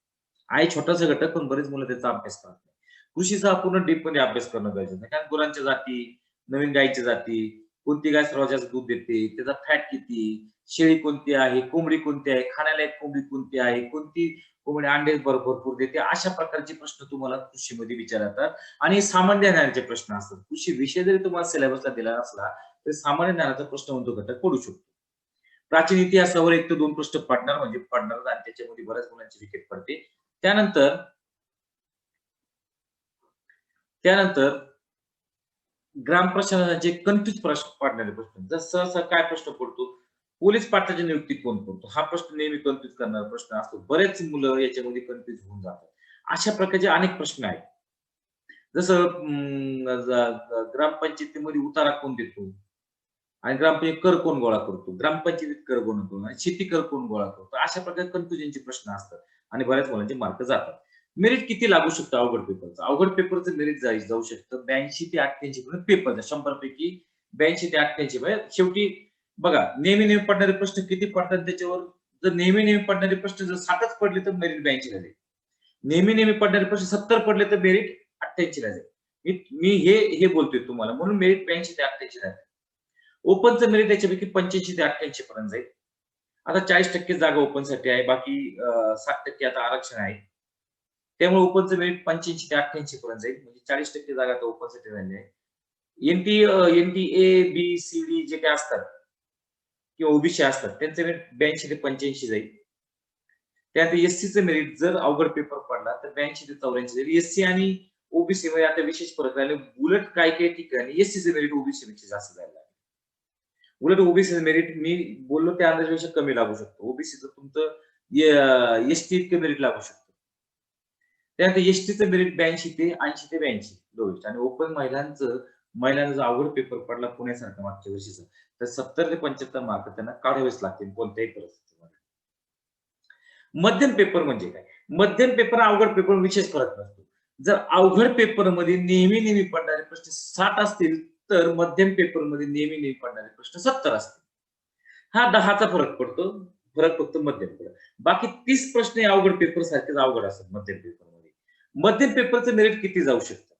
आहे छोटासा घटक पण बरेच मुलं त्याचा अभ्यास करत नाही. कृषीचा अपूर्ण डीपमध्ये अभ्यास करणं गरजेचं आहे. कारण गुरांच्या जाती, नवीन गायीच्या जाती, कोणती गाय सर्वात जास्त दूध देते, त्याचा फॅट किती, शेळी कोणती आहे, कोंबडी कोणती आहे, खाण्यालायक कोंबडी कोणती आहे, कोणती कोंबडी अंडे भरपूर देते, अशा प्रकारचे प्रश्न तुम्हाला कृषीमध्ये विचारतात आणि सामान्य ज्ञानाचे प्रश्न असतात. कृषी विषय जरी तुम्हाला सिलेबसला दिला नसला, तरी सामान्य ज्ञानाचा प्रश्न म्हणतो घटक पडू शकतो. प्राचीन इतिहासावर 1 ते 2 प्रश्न पडणार म्हणजे पडणार आणि त्याच्यामध्ये बऱ्याच मुलांची विकेट पडते. त्यानंतर त्यानंतर ग्रामप्रशासनाचे कन्फ्यूज प्रश्न पडणारे प्रश्न. जर सहसा काय प्रश्न पडतो? पोलीस पाटलाची नियुक्ती कोण करतो? हा प्रश्न नेहमी कन्फ्यूज करणारा प्रश्न असतो. बरेच मुलं याच्यामध्ये कन्फ्यूज होऊन जातात. अशा प्रकारचे अनेक प्रश्न आहेत. जसं ग्रामपंचायतीमध्ये उतारा कोण देतो? आणि ग्रामपंचायत कर कोण गोळा करतो? ग्रामपंचायतीत कर कोण करतो? आणि शेती कर कोण गोळा करतो? अशा प्रकारे कन्फ्युजनचे प्रश्न असतात आणि बऱ्याच मुलांचे मार्क जातात. मेरिट किती लागू शकतं अवघड पेपरचं? अवघड पेपरचं मेरिट जाऊ शकतं 82 ते 88 पर्यंत पेपर 100 पैकी 82 ते 88 म्हणजे शेवटी बघा नेहमी पडणारे प्रश्न किती पडतात त्याच्यावर जर नेहमी पडणारे प्रश्न जर 7च पडले तर मेरिट 82 ला जाईल. नेहमी पडणारे प्रश्न 70 पडले तर मेरिट 88 ला जाईल. मी मी हे बोलतोय तुम्हाला म्हणून मेरिट 82 ते 88 ला जाईल. ओपनचं मेरिट त्याच्यापैकी 85 ते 88 पर्यंत जाईल. आता 40% जागा ओपनसाठी आहे. बाकी 60% आता आरक्षण आहे. त्यामुळे ओपनचं मेरिट 85 ते 88 पर्यंत जाईल. म्हणजे 40% जागा आता ओपनसाठी राहिल्या आहे. एनटी बी, सी, जे काही असतात किंवा ओबीसी असतात त्यांचं मेरिट 82 ते 85 जाईल. त्यात एससीचं मेरिट जर अवघड पेपर पडला तर 82 ते 84 जाईल. एससी आणि ओबीसी मध्ये आता विशेष फरक राहिले. उलट काही ठिकाणी एससीचं मेरिट ओबीसी पेक्षा जास्त जायला लागलं. उलट ओबीसीचं मेरिट मी बोललो त्या अंदाजापेक्षा कमी लागू शकतो. ओबीसीचं तुमचं एसटी इतकं मेरिट लागू शकतं. त्यानंतर एसटीचं मेरिट 82 ते 80 ते 82 लोएस्ट आणि ओपन महिलांचा जर अवघड पेपर पडला पुण्यासारखा मागच्या वर्षीचा तर 70 ते 75 मार्क त्यांना काढावेच लागतील कोणत्याही परिस्थितीमध्ये. मध्यम पेपर म्हणजे काय? मध्यम पेपर अवघड पेपर विशेष फरक नसतो. जर अवघड पेपरमध्ये नेहमी पडणारे प्रश्न 60 असतील तर मध्यम पेपरमध्ये नेहमी पडणारे प्रश्न 70 असतील. हा 10चा फरक पडतो. फरक फक्त मध्यम पेपर. बाकी 30 प्रश्न हे अवघड पेपर सारखेच अवघड असतात मध्यम पेपरमध्ये. मध्यम पेपरचं मेरिट किती जाऊ शकतं?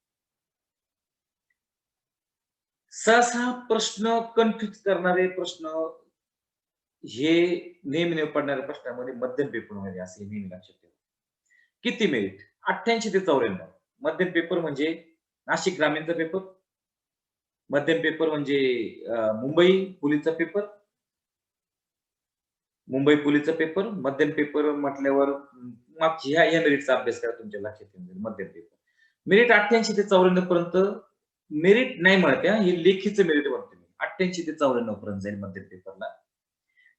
सहसा प्रश्न कन्फ्यूज करणारे प्रश्न हे नेहमी पडणाऱ्या प्रश्नामध्ये मध्यम पेपरमध्ये असे नेहमी लक्षात ठेवा. किती मेरिट? 88 ते 94. मध्यम पेपर म्हणजे नाशिक ग्रामीणचा पेपर. मध्यम पेपर म्हणजे मुंबई पोलीसचा पेपर. मुंबई पोलीसचा पेपर, मध्यम पेपर म्हटल्यावर मागची ह्या मेरिटचा अभ्यास करा तुमच्या लक्षात येऊन जाईल मध्यम पेपर. मेरिट 88 ते 94 पर्यंत मेरिट नाही म्हणत आहे हे लेखीचं मेरिट म्हणतो मी. 88 ते 94 पर्यंत जाईल मध्यम पेपरला.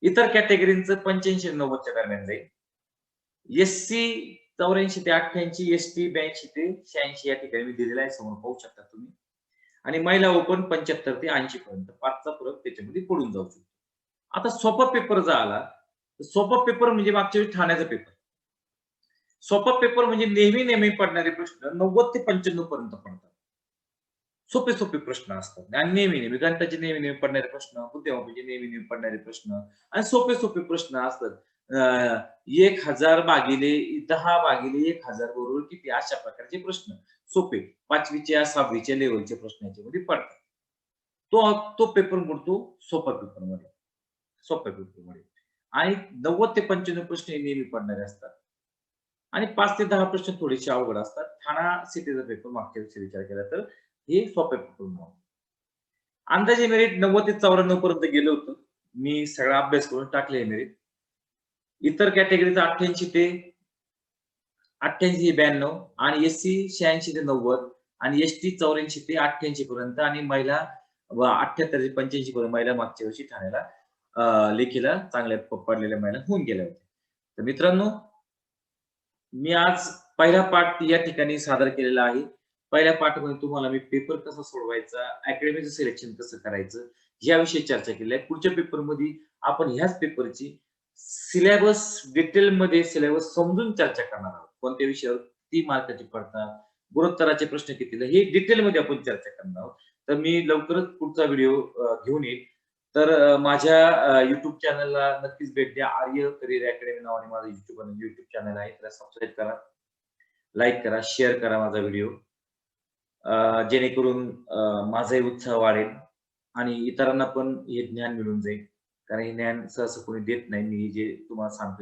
इतर कॅटेगरीचं 85 ते 90 च्या दरम्यान जाईल. एससी 84 ते 88, एसटी 82 ते 86 या ठिकाणी मी दिलेला आहे समोर पाहू शकता तुम्ही. आणि महिला ओपन 75 ते 80 पर्यंत 5चा फरक त्याच्यामध्ये पडून जाऊ शकतो. आता सोपा पेपर जर आला, तर सोपा पेपर म्हणजे मागच्या वेळी ठाण्याचा पेपर. सोपा पेपर म्हणजे नेहमी पडणारे प्रश्न 90 ते 95 पर्यंत पडतात. सोपे प्रश्न असतात आणि नेहमी गणिताचे नेहमी पडणारे प्रश्न, बुद्धिमत्तेचे नेहमी पडणारे प्रश्न आणि सोपे प्रश्न असतात. 1000 भागिले 10 भागिले 1000 बरोबर किती? अशा प्रकारचे प्रश्न सोपे 5वीच्या 6वीच्या लेव्हलचे प्रश्न याच्यामध्ये पडतात. तो पेपर मोडतो सोपा पेपरमध्ये. सोप्या पेपरमध्ये आणि 90 ते 95 प्रश्न हे नेहमी पडणारे असतात. आणि 5 ते 10 प्रश्न थोडेसे अवघड असतात. ठाणा सिटीचा पेपर मागच्या वर्षी विचार केला तर हे सोप्या पेपरमध्ये. अंदाजे मेरिट 90 ते 94 पर्यंत गेलं होतं. मी सगळा अभ्यास करून टाकले मेरिट. इतर कॅटेगरीचं 88 ते 92 आणि एससी 86 ते 90 आणि एसटी 84 ते 88 पर्यंत आणि महिला 78 ते 85 पर्यंत महिला मागच्या वर्षी ठाण्याला लेखीला चांगल्या पडलेल्या महिला होऊन गेल्या होत्या. तर मित्रांनो, मी आज पहिला पाठ या ठिकाणी सादर केलेला आहे. पहिल्या पाठामध्ये तुम्हाला मी पेपर कसा सोडवायचा, अकॅडमीचं सिलेक्शन कसं करायचं, याविषयी चर्चा केली आहे. पुढच्या पेपरमध्ये आपण ह्याच पेपरची सिलेबस डिटेलमध्ये सिलेबस समजून चर्चा करणार आहोत. कोणत्या विषयावर किती मार्काचे पडतात, गुणोत्तराचे प्रश्न किती हे डिटेलमध्ये आपण चर्चा करणार आहोत. तर मी लवकरच पुढचा व्हिडिओ घेऊन येईल. तर माझ्या YouTube चॅनलला नक्कीच भेट द्या. आर्य करियर अकॅडमी नावाने माझं YouTube चॅनल आहे. त्याला सबस्क्राईब करा, लाईक करा, शेअर करा माझा व्हिडिओ. जेणेकरून माझाही उत्साह वाढेल आणि इतरांना पण हे ज्ञान मिळून जाईल. कारण हे ज्ञान सहसा कोणी देत नाही. मी जे तुम्हाला सांगतोय